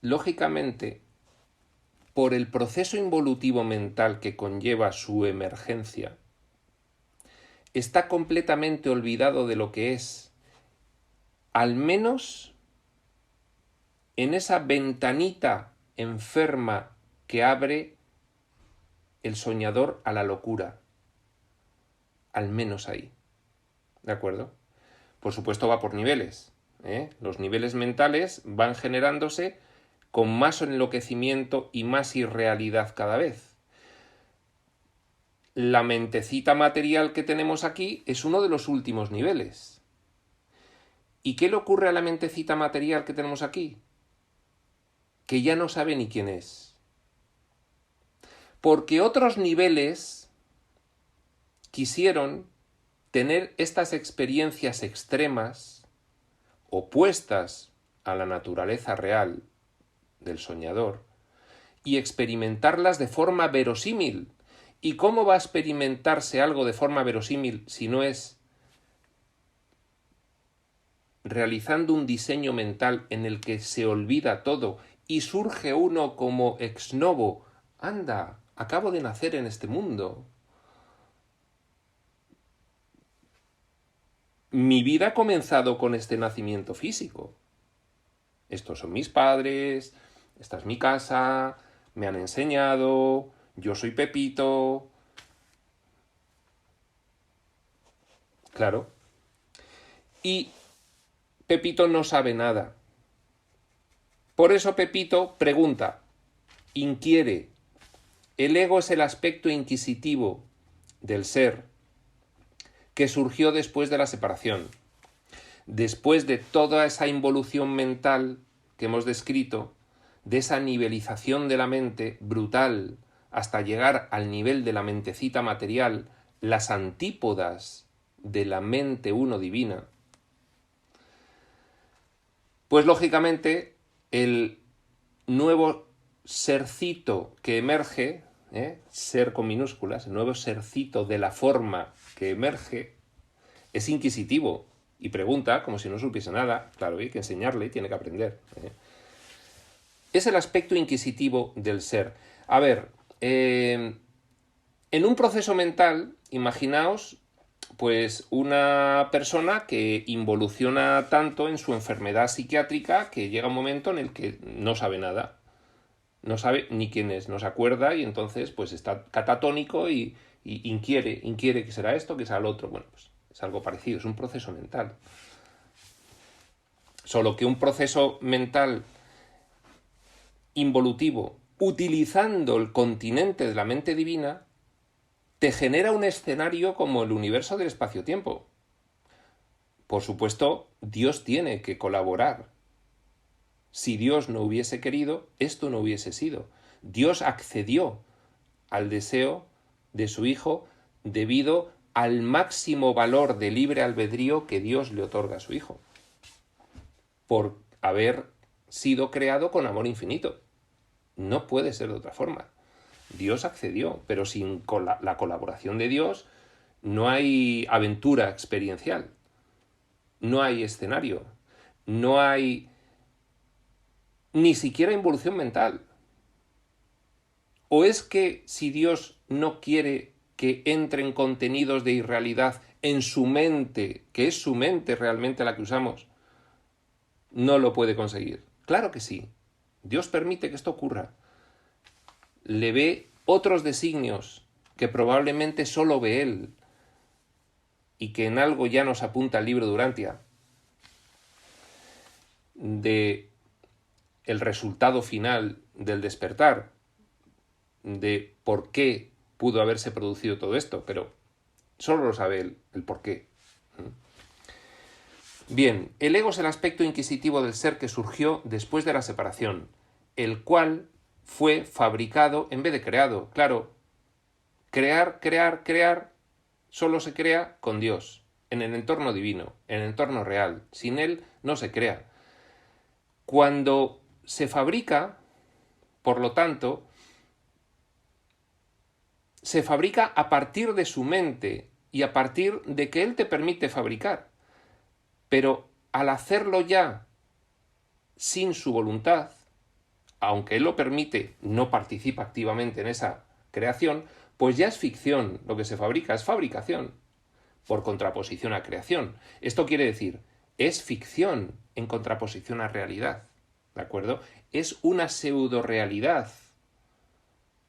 lógicamente, por el proceso involutivo mental que conlleva su emergencia, está completamente olvidado de lo que es, al menos en esa ventanita enferma que abre el soñador a la locura. Al menos ahí. ¿De acuerdo? Por supuesto va por niveles. Los niveles mentales van generándose con más enloquecimiento y más irrealidad cada vez. La mentecita material que tenemos aquí es uno de los últimos niveles. ¿Y qué le ocurre a la mentecita material que tenemos aquí? Que ya no sabe ni quién es. Porque otros niveles quisieron tener estas experiencias extremas, opuestas a la naturaleza real del soñador, y experimentarlas de forma verosímil. ¿Y cómo va a experimentarse algo de forma verosímil si no es realizando un diseño mental en el que se olvida todo y surge uno como ex novo? Anda, acabo de nacer en este mundo. Mi vida ha comenzado con este nacimiento físico. Estos son mis padres, esta es mi casa, me han enseñado, yo soy Pepito. Claro. Y Pepito no sabe nada. Por eso Pepito pregunta, inquiere. El ego es el aspecto inquisitivo del ser que surgió después de la separación. Después de toda esa involución mental que hemos descrito, de esa nivelización de la mente brutal hasta llegar al nivel de la mentecita material, las antípodas de la mente uno divina, pues lógicamente el nuevo sercito que emerge, ser con minúsculas, el nuevo sercito de la forma que emerge, es inquisitivo y pregunta como si no supiese nada. Claro, hay que enseñarle y tiene que aprender. Es el aspecto inquisitivo del ser. A ver, en un proceso mental, imaginaos pues una persona que involuciona tanto en su enfermedad psiquiátrica que llega un momento en el que no sabe nada. No sabe ni quién es, no se acuerda y entonces pues está catatónico y inquiere que será esto, que será lo otro. Bueno, pues es algo parecido, es un proceso mental. Solo que un proceso mental involutivo, utilizando el continente de la mente divina, te genera un escenario como el universo del espacio-tiempo. Por supuesto, Dios tiene que colaborar. Si Dios no hubiese querido, esto no hubiese sido. Dios accedió al deseo de su Hijo debido al máximo valor de libre albedrío que Dios le otorga a su Hijo, por haber sido creado con amor infinito. No puede ser de otra forma. Dios accedió, pero sin la colaboración de Dios no hay aventura experiencial, no hay escenario, no hay ni siquiera involución mental. ¿O es que si Dios no quiere que entren contenidos de irrealidad en su mente, que es su mente realmente la que usamos, no lo puede conseguir? Claro que sí. Dios permite que esto ocurra. Le ve otros designios que probablemente solo ve Él y que en algo ya nos apunta el libro de Urantia de el resultado final del despertar, de por qué pudo haberse producido todo esto, pero solo lo sabe Él, el por qué. Bien, el ego es el aspecto inquisitivo del ser que surgió después de la separación, el cual fue fabricado en vez de creado. Claro, crear, solo se crea con Dios, en el entorno divino, en el entorno real. Sin Él no se crea. Cuando se fabrica, por lo tanto, se fabrica a partir de su mente y a partir de que Él te permite fabricar. Pero al hacerlo ya sin su voluntad, aunque Él lo permite, no participa activamente en esa creación, pues ya es ficción. Lo que se fabrica es fabricación, por contraposición a creación. Esto quiere decir, es ficción en contraposición a realidad. ¿De acuerdo? Es una pseudo-realidad.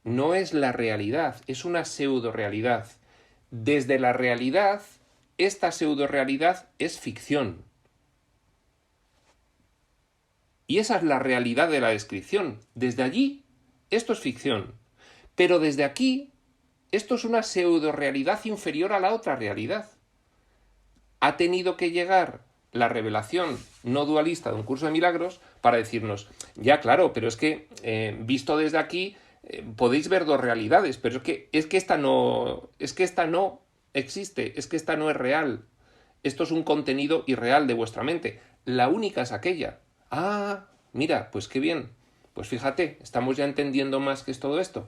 No es la realidad, es una pseudo-realidad. Desde la realidad, esta pseudo-realidad es ficción. Y esa es la realidad de la descripción. Desde allí, esto es ficción. Pero desde aquí, esto es una pseudo-realidad inferior a la otra realidad. Ha tenido que llegar la revelación no dualista de un curso de milagros para decirnos, ya claro, pero es que visto desde aquí podéis ver dos realidades, pero es que esta no existe, es que esta no es real. Esto es un contenido irreal de vuestra mente. La única es aquella. Ah, mira, pues qué bien. Pues fíjate, estamos ya entendiendo más que es todo esto.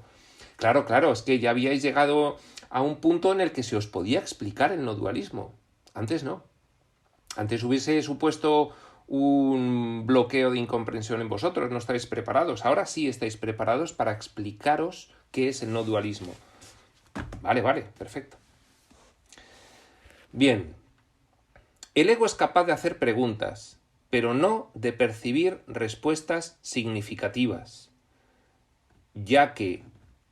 Claro, es que ya habíais llegado a un punto en el que se os podía explicar el no dualismo. Antes no. Antes hubiese supuesto un bloqueo de incomprensión en vosotros, no estáis preparados. Ahora sí estáis preparados para explicaros qué es el no dualismo. Vale, perfecto. Bien, el ego es capaz de hacer preguntas, pero no de percibir respuestas significativas, ya que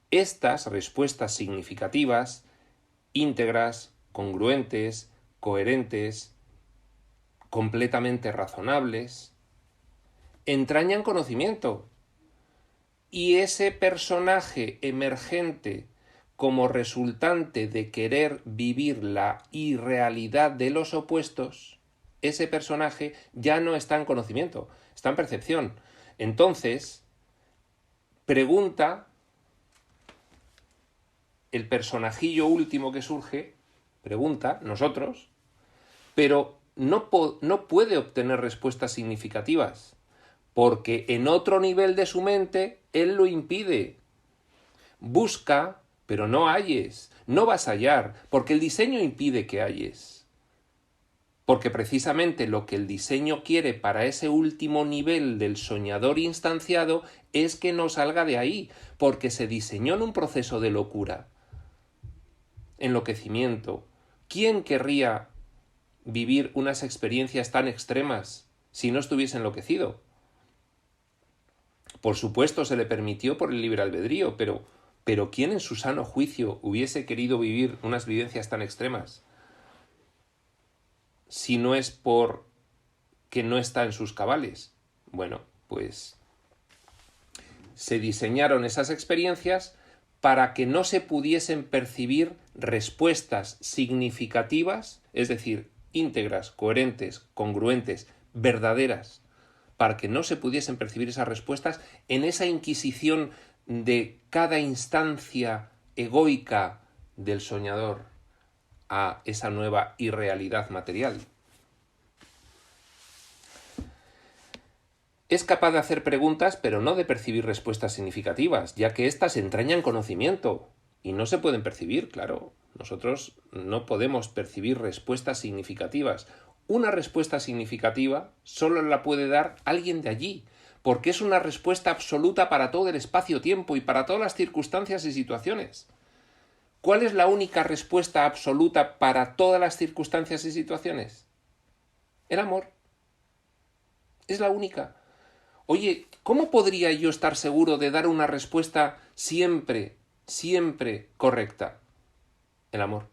estas respuestas significativas, íntegras, congruentes, coherentes, completamente razonables, entrañan conocimiento. Y ese personaje emergente como resultante de querer vivir la irrealidad de los opuestos, ese personaje ya no está en conocimiento, está en percepción. Entonces, pregunta, el personajillo último que surge, pregunta, nosotros, pero no puede obtener respuestas significativas, porque en otro nivel de su mente él lo impide. Busca, pero no halles, no vas a hallar, porque el diseño impide que halles. Porque precisamente lo que el diseño quiere para ese último nivel del soñador instanciado es que no salga de ahí, porque se diseñó en un proceso de locura, enloquecimiento. ¿Quién querría vivir unas experiencias tan extremas si no estuviese enloquecido? Por supuesto se le permitió por el libre albedrío, pero ¿quién en su sano juicio hubiese querido vivir unas vivencias tan extremas si no es por que no está en sus cabales? Bueno, pues se diseñaron esas experiencias para que no se pudiesen percibir respuestas significativas, es decir, íntegras, coherentes, congruentes, verdaderas, para que no se pudiesen percibir esas respuestas en esa inquisición de cada instancia egoica del soñador a esa nueva irrealidad material. Es capaz de hacer preguntas, pero no de percibir respuestas significativas, ya que éstas entrañan conocimiento y no se pueden percibir, claro. Nosotros no podemos percibir respuestas significativas. Una respuesta significativa solo la puede dar alguien de allí, porque es una respuesta absoluta para todo el espacio-tiempo y para todas las circunstancias y situaciones. ¿Cuál es la única respuesta absoluta para todas las circunstancias y situaciones? El amor. Es la única. Oye, ¿cómo podría yo estar seguro de dar una respuesta siempre correcta? El amor.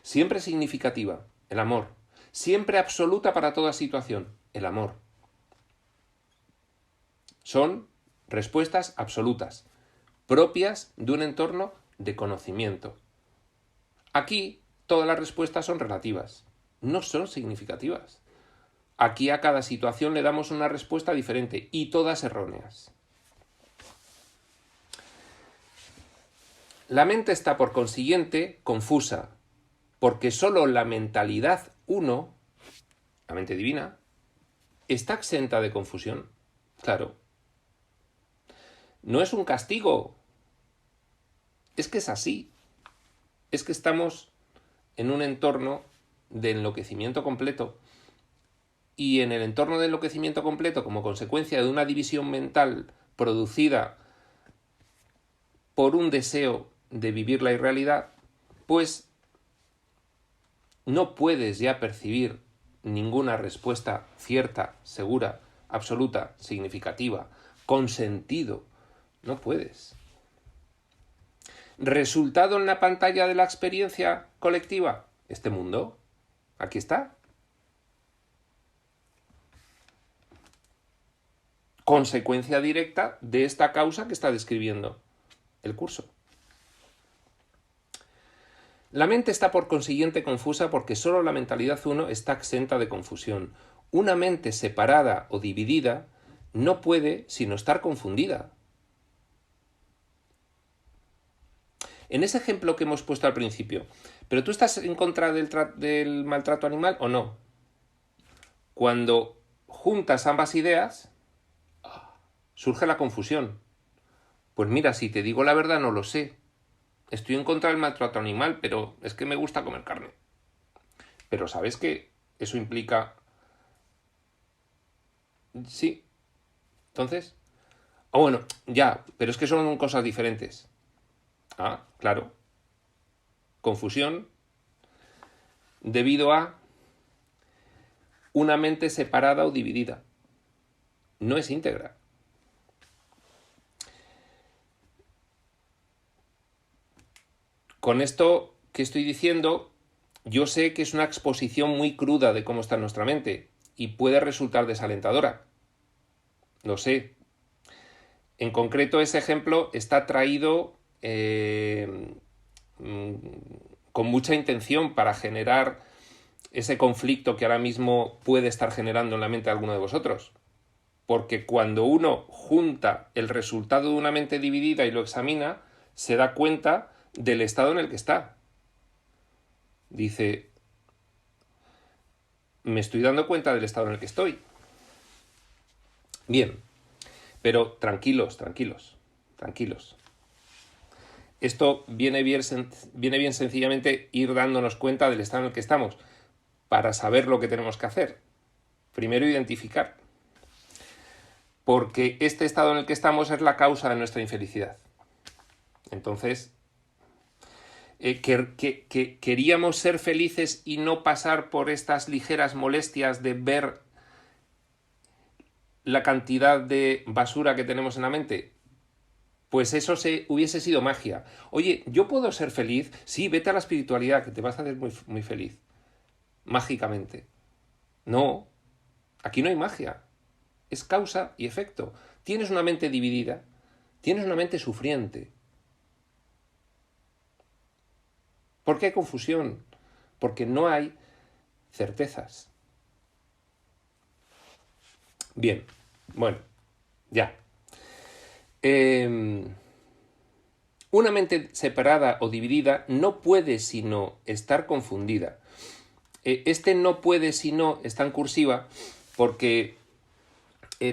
Siempre significativa, el amor. Siempre absoluta para toda situación, el amor. Son respuestas absolutas, propias de un entorno de conocimiento. Aquí todas las respuestas son relativas, no son significativas. Aquí a cada situación le damos una respuesta diferente y todas erróneas. La mente está por consiguiente confusa, porque solo la mentalidad uno, la mente divina, está exenta de confusión. Claro. No es un castigo. Es que es así. Es que estamos en un entorno de enloquecimiento completo. Y en el entorno de enloquecimiento completo, como consecuencia de una división mental producida por un deseo de vivir la irrealidad, pues no puedes ya percibir ninguna respuesta cierta, segura, absoluta, significativa, con sentido. No puedes. ¿Resultado en la pantalla de la experiencia colectiva? Este mundo. Aquí está. Consecuencia directa de esta causa que está describiendo el curso. La mente está por consiguiente confusa porque solo la mentalidad uno está exenta de confusión. Una mente separada o dividida no puede sino estar confundida. En ese ejemplo que hemos puesto al principio, ¿pero tú estás en contra del maltrato animal o no? Cuando juntas ambas ideas, surge la confusión. Pues mira, si te digo la verdad, no lo sé. Estoy en contra del maltrato animal, pero es que me gusta comer carne. Pero ¿sabes qué? Eso implica... Sí. Entonces... bueno, ya, pero es que son cosas diferentes. Ah, claro. Confusión debido a una mente separada o dividida. No es íntegra. Con esto que estoy diciendo, yo sé que es una exposición muy cruda de cómo está nuestra mente y puede resultar desalentadora. Lo sé. En concreto, ese ejemplo está traído con mucha intención para generar ese conflicto que ahora mismo puede estar generando en la mente de alguno de vosotros. Porque cuando uno junta el resultado de una mente dividida y lo examina, se da cuenta del estado en el que está. Dice, me estoy dando cuenta del estado en el que estoy. Bien, pero tranquilos, tranquilos, tranquilos. Esto viene bien sencillamente ir dándonos cuenta del estado en el que estamos para saber lo que tenemos que hacer. Primero, identificar. Porque este estado en el que estamos es la causa de nuestra infelicidad. Entonces, queríamos ser felices y no pasar por estas ligeras molestias de ver la cantidad de basura que tenemos en la mente. Pues eso hubiese sido magia. Oye, ¿yo puedo ser feliz? Sí, vete a la espiritualidad, que te vas a hacer muy, muy feliz. Mágicamente. No, aquí no hay magia. Es causa y efecto. Tienes una mente dividida, tienes una mente sufriente. ¿Por qué hay confusión? Porque no hay certezas. Bien, bueno, ya. Una mente separada o dividida no puede sino estar confundida. Este no puede sino está en cursiva porque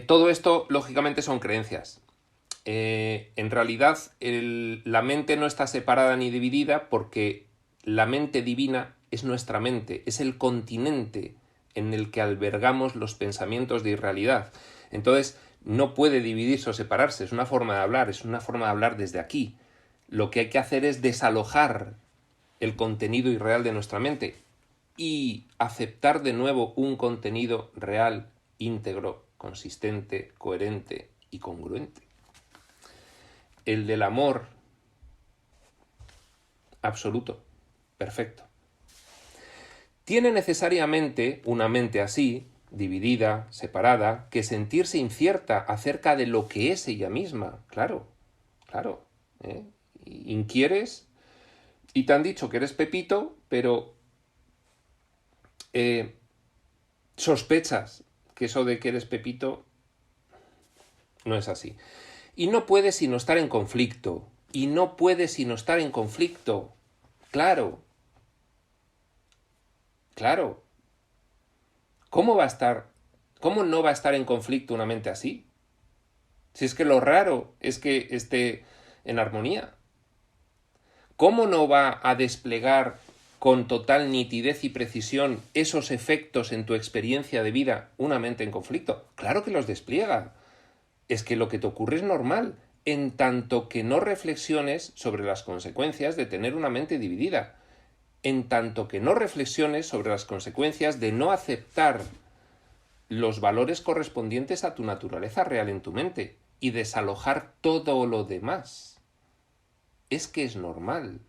todo esto lógicamente son creencias. En realidad la mente no está separada ni dividida porque la mente divina es nuestra mente, es el continente en el que albergamos los pensamientos de irrealidad. Entonces, no puede dividirse o separarse, es una forma de hablar, es una forma de hablar desde aquí. Lo que hay que hacer es desalojar el contenido irreal de nuestra mente y aceptar de nuevo un contenido real, íntegro, consistente, coherente y congruente. El del amor absoluto, perfecto. Tiene necesariamente una mente así, dividida, separada, que sentirse incierta acerca de lo que es ella misma. Claro, claro. Inquieres y te han dicho que eres Pepito, pero sospechas que eso de que eres Pepito no es así. Y no puedes sino estar en conflicto. Y no puedes sino estar en conflicto. Claro. Claro. ¿Cómo va a estar? ¿Cómo no va a estar en conflicto una mente así? Si es que lo raro es que esté en armonía. ¿Cómo no va a desplegar con total nitidez y precisión esos efectos en tu experiencia de vida una mente en conflicto? Claro que los despliega. Es que lo que te ocurre es normal, en tanto que no reflexiones sobre las consecuencias de tener una mente dividida, en tanto que no reflexiones sobre las consecuencias de no aceptar los valores correspondientes a tu naturaleza real en tu mente y desalojar todo lo demás. Es que es normal.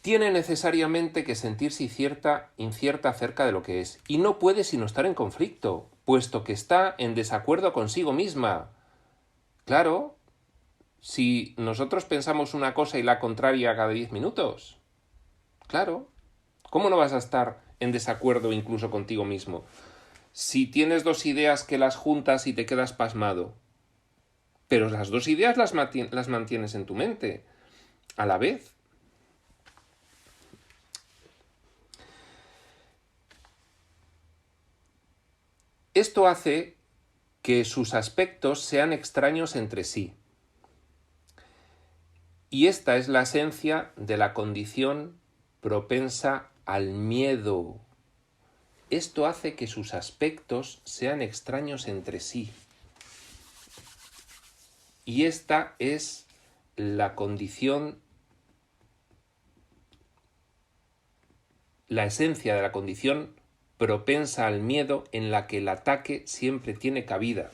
Tiene necesariamente que sentirse incierta acerca de lo que es, y no puede sino estar en conflicto, puesto que está en desacuerdo consigo misma. Claro, si nosotros pensamos una cosa y la contraria cada 10 minutos, claro, ¿cómo no vas a estar en desacuerdo incluso contigo mismo? Si tienes dos ideas que las juntas y te quedas pasmado, pero las dos ideas las mantienes en tu mente a la vez. Esto hace que sus aspectos sean extraños entre sí. Y esta es la esencia de la condición propensa al miedo. Esto hace que sus aspectos sean extraños entre sí. Y esta es la condición, la esencia de la condición propensa al miedo en la que el ataque siempre tiene cabida.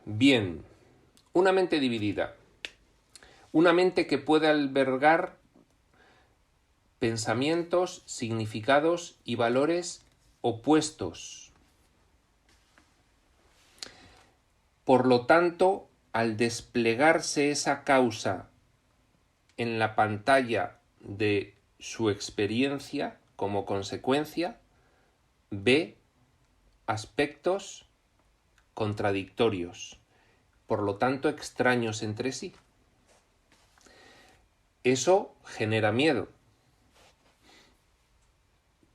Bien, una mente dividida. Una mente que puede albergar pensamientos, significados y valores opuestos. Por lo tanto, al desplegarse esa causa en la pantalla de su experiencia como consecuencia, ve aspectos contradictorios, por lo tanto extraños entre sí. Eso genera miedo.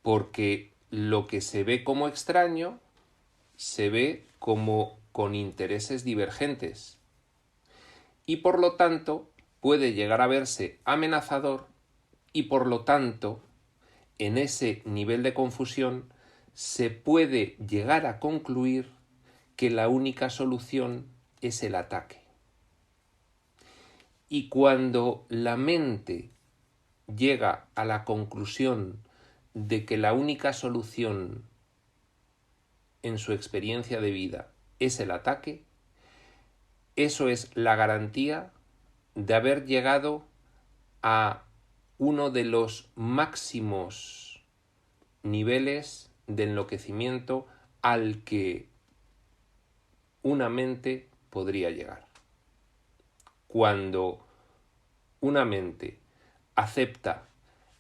porque lo que se ve como extraño se ve como con intereses divergentes y por lo tanto puede llegar a verse amenazador y por lo tanto en ese nivel de confusión se puede llegar a concluir que la única solución es el ataque. Y cuando la mente llega a la conclusión de que la única solución en su experiencia de vida es el ataque, eso es la garantía de haber llegado a uno de los máximos niveles de enloquecimiento al que una mente podría llegar. Cuando una mente acepta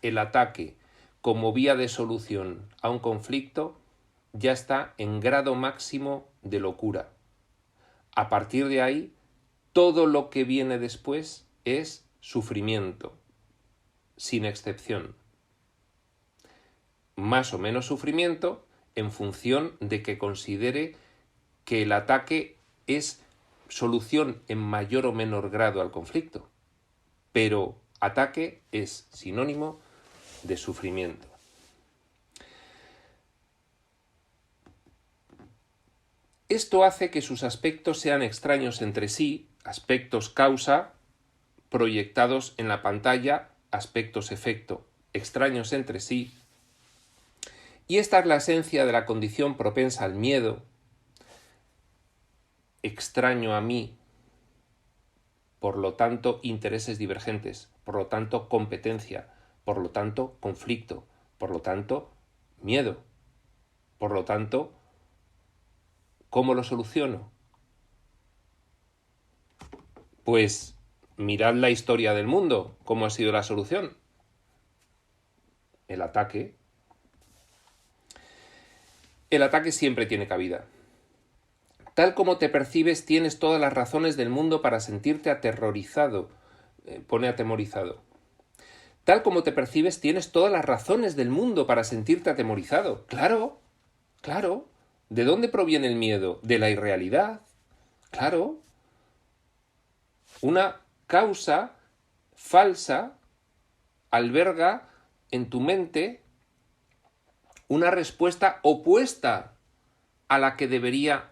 el ataque como vía de solución a un conflicto, ya está en grado máximo de locura. A partir de ahí, todo lo que viene después es sufrimiento, sin excepción. Más o menos sufrimiento en función de que considere que el ataque es solución en mayor o menor grado al conflicto. Pero ataque es sinónimo de sufrimiento. Esto hace que sus aspectos sean extraños entre sí, aspectos causa, proyectados en la pantalla, aspectos efecto, extraños entre sí. Y esta es la esencia de la condición propensa al miedo, extraño a mí, por lo tanto intereses divergentes, por lo tanto competencia, por lo tanto conflicto, por lo tanto miedo, por lo tanto ¿cómo lo soluciono? Pues mirad la historia del mundo, ¿cómo ha sido la solución? El ataque. El ataque siempre tiene cabida. Tal como te percibes, tienes todas las razones del mundo para sentirte aterrorizado. Pone atemorizado. Tal como te percibes, tienes todas las razones del mundo para sentirte atemorizado. Claro, claro. ¿De dónde proviene el miedo? De la irrealidad. Claro. Una causa falsa alberga en tu mente una respuesta opuesta a la que debería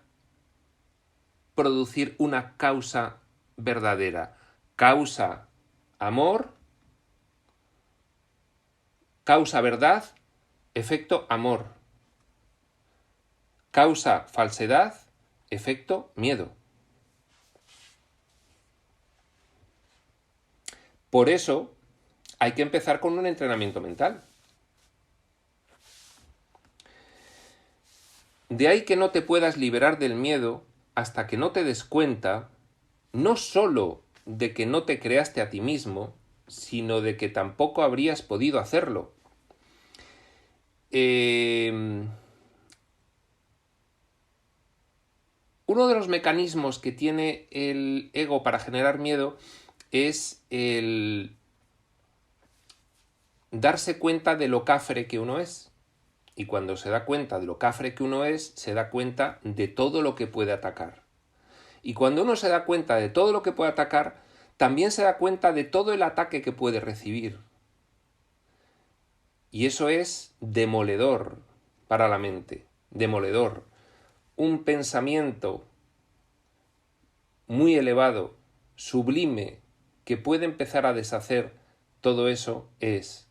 producir una causa verdadera. Causa amor, causa verdad, efecto amor. Causa falsedad, efecto miedo. Por eso hay que empezar con un entrenamiento mental. De ahí que no te puedas liberar del miedo hasta que no te des cuenta, no sólo de que no te creaste a ti mismo, sino de que tampoco habrías podido hacerlo. Uno de los mecanismos que tiene el ego para generar miedo es el darse cuenta de lo cafre que uno es. Y cuando se da cuenta de lo cafre que uno es, se da cuenta de todo lo que puede atacar. Y cuando uno se da cuenta de todo lo que puede atacar, también se da cuenta de todo el ataque que puede recibir. Y eso es demoledor para la mente, demoledor. Un pensamiento muy elevado, sublime, que puede empezar a deshacer todo eso es: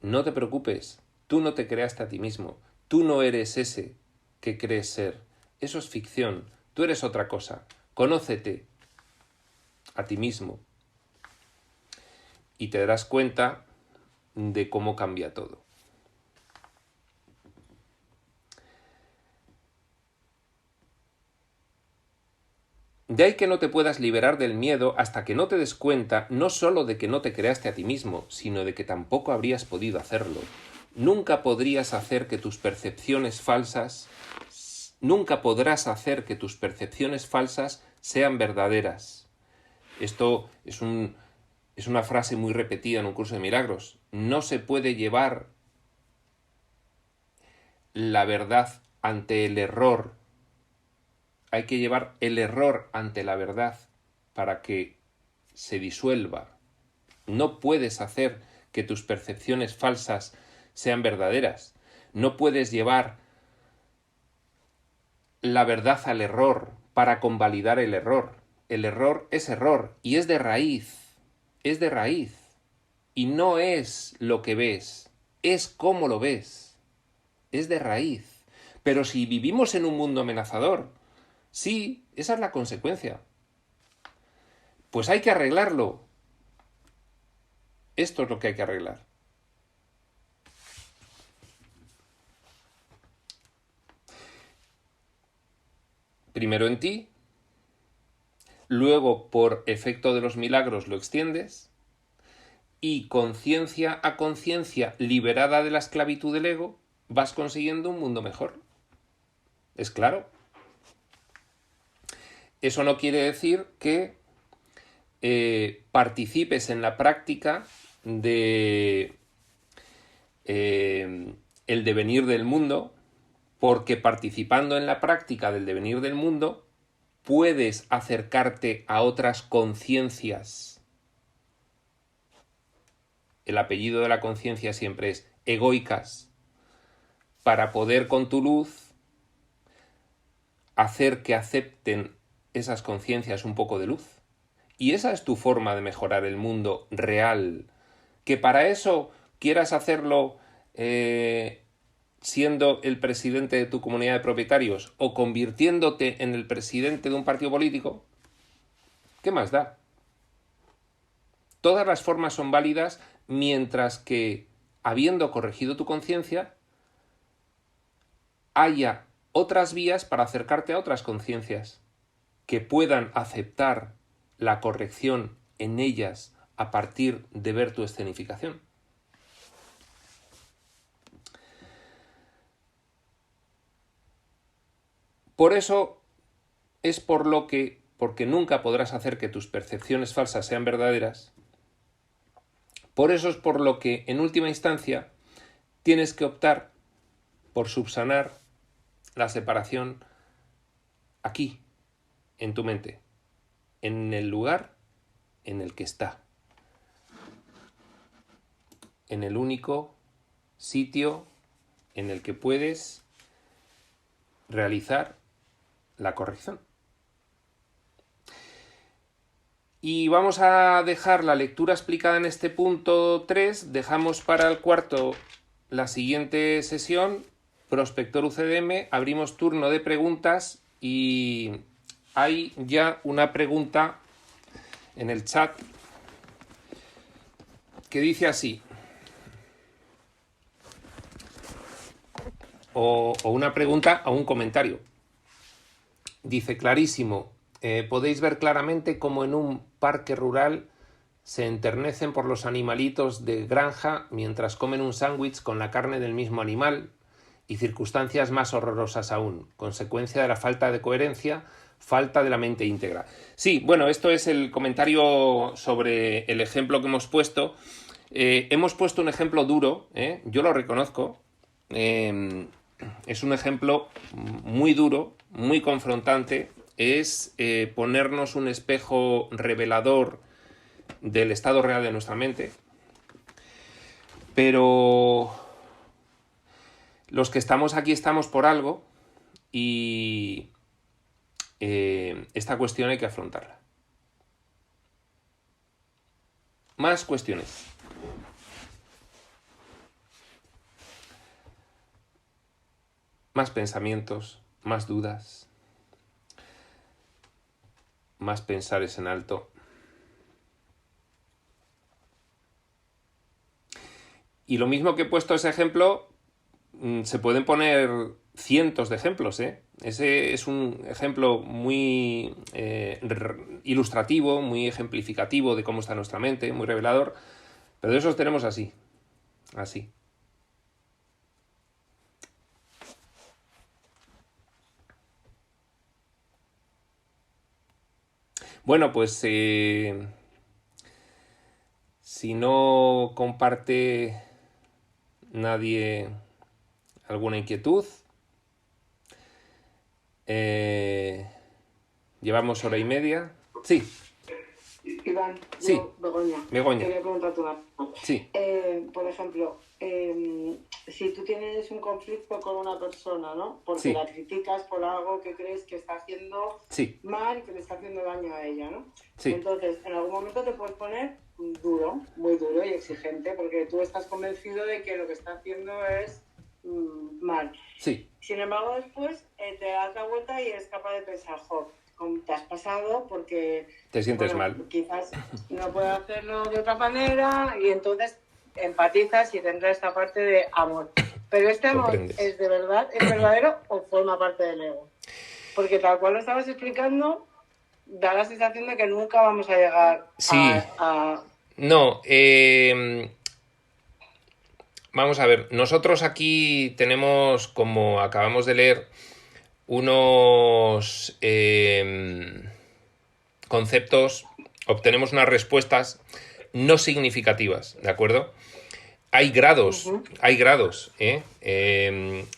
no te preocupes, tú no te creaste a ti mismo, tú no eres ese que crees ser, eso es ficción, tú eres otra cosa, conócete a ti mismo y te darás cuenta de cómo cambia todo. De ahí que no te puedas liberar del miedo hasta que no te des cuenta no solo de que no te creaste a ti mismo, sino de que tampoco habrías podido hacerlo. Nunca podrás hacer que tus percepciones falsas sean verdaderas. Esto es una frase muy repetida en un curso de milagros. No se puede llevar la verdad ante el error. Hay que llevar el error ante la verdad para que se disuelva. No puedes hacer que tus percepciones falsas sean verdaderas. No puedes llevar la verdad al error para convalidar el error. El error es error y es de raíz. Es de raíz. Y no es lo que ves, es cómo lo ves. Es de raíz. Pero si vivimos en un mundo amenazador, sí, esa es la consecuencia. Pues hay que arreglarlo. Esto es lo que hay que arreglar. Primero en ti, luego por efecto de los milagros lo extiendes, y conciencia a conciencia liberada de la esclavitud del ego, vas consiguiendo un mundo mejor. ¿Es claro? Eso no quiere decir que participes en la práctica de el devenir del mundo, porque participando en la práctica del devenir del mundo puedes acercarte a otras conciencias. El apellido de la conciencia siempre es egoicas, para poder con tu luz hacer que acepten esas conciencias un poco de luz. Y esa es tu forma de mejorar el mundo real. Que para eso quieras hacerlo siendo el presidente de tu comunidad de propietarios o convirtiéndote en el presidente de un partido político, ¿qué más da? Todas las formas son válidas mientras que, habiendo corregido tu conciencia, haya otras vías para acercarte a otras conciencias que puedan aceptar la corrección en ellas a partir de ver tu escenificación. Por eso es porque nunca podrás hacer que tus percepciones falsas sean verdaderas, por eso es por lo que, en última instancia, tienes que optar por subsanar la separación aquí, en tu mente, en el lugar en el que está, en el único sitio en el que puedes realizar la corrección. Y vamos a dejar la lectura explicada en este punto 3, dejamos para el cuarto la siguiente sesión, Prospector UCDM, abrimos turno de preguntas y hay ya una pregunta en el chat que dice así, o una pregunta o un comentario. Dice, clarísimo, podéis ver claramente cómo en un parque rural se enternecen por los animalitos de granja mientras comen un sándwich con la carne del mismo animal, y circunstancias más horrorosas aún, consecuencia de la falta de coherencia, falta de la mente íntegra. Sí, bueno, esto es el comentario sobre el ejemplo que hemos puesto. Hemos puesto un ejemplo duro, yo lo reconozco, es un ejemplo muy duro, muy confrontante, es ponernos un espejo revelador del estado real de nuestra mente, pero los que estamos aquí estamos por algo y esta cuestión hay que afrontarla. Más cuestiones. Más pensamientos, más dudas, más pensares en alto. Y lo mismo que he puesto ese ejemplo, se pueden poner cientos de ejemplos, Ese es un ejemplo muy ilustrativo, muy ejemplificativo de cómo está nuestra mente, muy revelador, pero de esos tenemos así. Bueno, pues si no comparte nadie ¿Alguna inquietud? Llevamos hora y media. Sí. Iván, Sí. Begoña. Te voy a preguntar una cosa. Sí. Por ejemplo, si tú tienes un conflicto con una persona, ¿no? Porque Sí. la criticas por algo que crees que está haciendo Sí. mal y que le está haciendo daño a ella, ¿no? Sí. Entonces, en algún momento te puedes poner duro, muy duro y exigente, porque tú estás convencido de que lo que está haciendo es mal. Sí. Sin embargo, después te das la vuelta y eres capaz de pensar, jo, ¿cómo te has pasado? Porque te sientes mal. Quizás no puedo hacerlo de otra manera y entonces empatizas y tendrás esta parte de amor. Pero este amor Comprendes. ¿es de verdad, es verdadero o forma parte del ego? Porque tal cual lo estabas explicando, da la sensación de que nunca vamos a llegar a... No, vamos a ver, nosotros aquí tenemos, como acabamos de leer, unos conceptos, obtenemos unas respuestas no significativas, ¿de acuerdo? Hay grados, hay grados, ¿eh?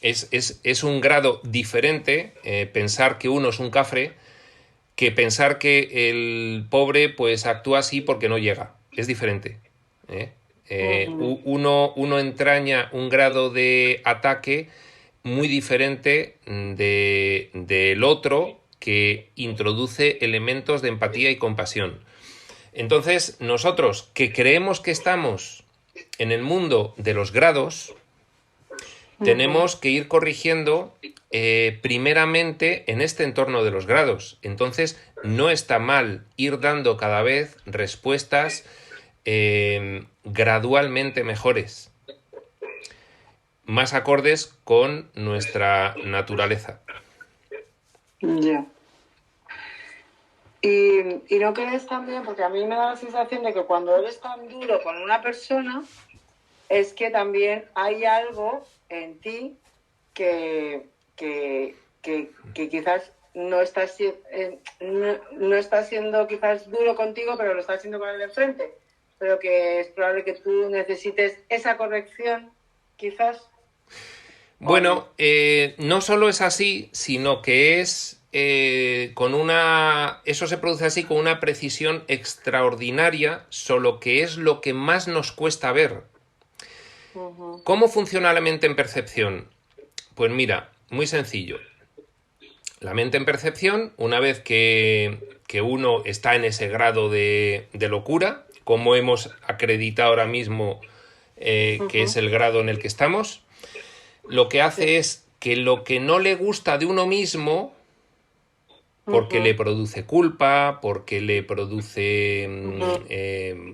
Es un grado diferente pensar que uno es un cafre que pensar que el pobre pues actúa así porque no llega. Es diferente, ¿eh? Uno entraña un grado de ataque muy diferente del otro que introduce elementos de empatía y compasión. Entonces, nosotros que creemos que estamos en el mundo de los grados, tenemos que ir corrigiendo primeramente en este entorno de los grados. Entonces, no está mal ir dando cada vez respuestas gradualmente mejores, más acordes con nuestra naturaleza. Ya. Y no crees también, porque a mí me da la sensación de que cuando eres tan duro con una persona, es que también hay algo en ti que quizás no estás siendo quizás duro contigo, pero lo estás haciendo con el de enfrente. Pero que es probable que tú necesites esa corrección, quizás. Bueno, no solo es así, sino que es con una... Eso se produce así con una precisión extraordinaria, solo que es lo que más nos cuesta ver. ¿Cómo funciona la mente en percepción? Pues mira, muy sencillo. La mente en percepción, una vez que uno está en ese grado de locura, como hemos acreditado ahora mismo que es el grado en el que estamos, lo que hace es que lo que no le gusta de uno mismo, porque le produce culpa, porque le produce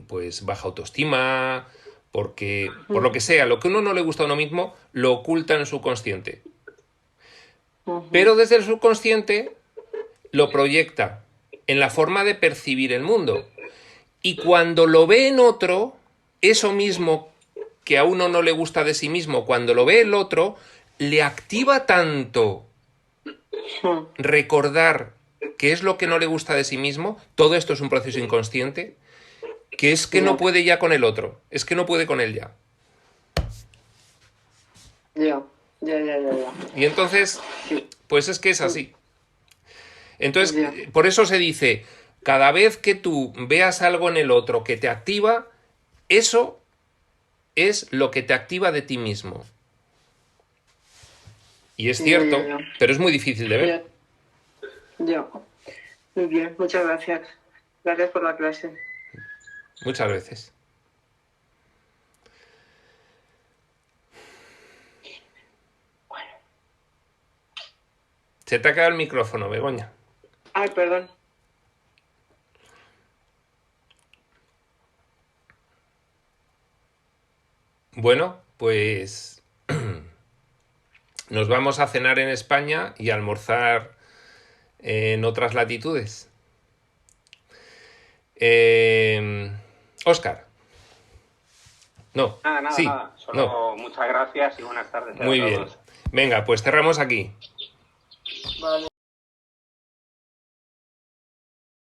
pues baja autoestima, porque por lo que sea, lo que a uno no le gusta a uno mismo, lo oculta en su consciente. Pero desde el subconsciente lo proyecta en la forma de percibir el mundo. Y cuando lo ve en otro, eso mismo que a uno no le gusta de sí mismo, cuando lo ve el otro, le activa tanto recordar qué es lo que no le gusta de sí mismo, todo esto es un proceso inconsciente, que es que no puede ya con el otro, es que no puede con él ya. Ya. Y entonces, pues es que es así. Entonces, por eso se dice, cada vez que tú veas algo en el otro que te activa, eso es lo que te activa de ti mismo. Y es cierto, pero es muy difícil de ver. Ya. Muy bien, muchas gracias. Gracias por la clase. Muchas veces. Bueno. Se te ha quedado el micrófono, Begoña. Ay, perdón. Bueno, pues nos vamos a cenar en España y a almorzar en otras latitudes. Óscar. No. Nada, sí, Solo no. muchas gracias y buenas tardes a Muy todos. bien. Venga, pues cerramos aquí. Vale.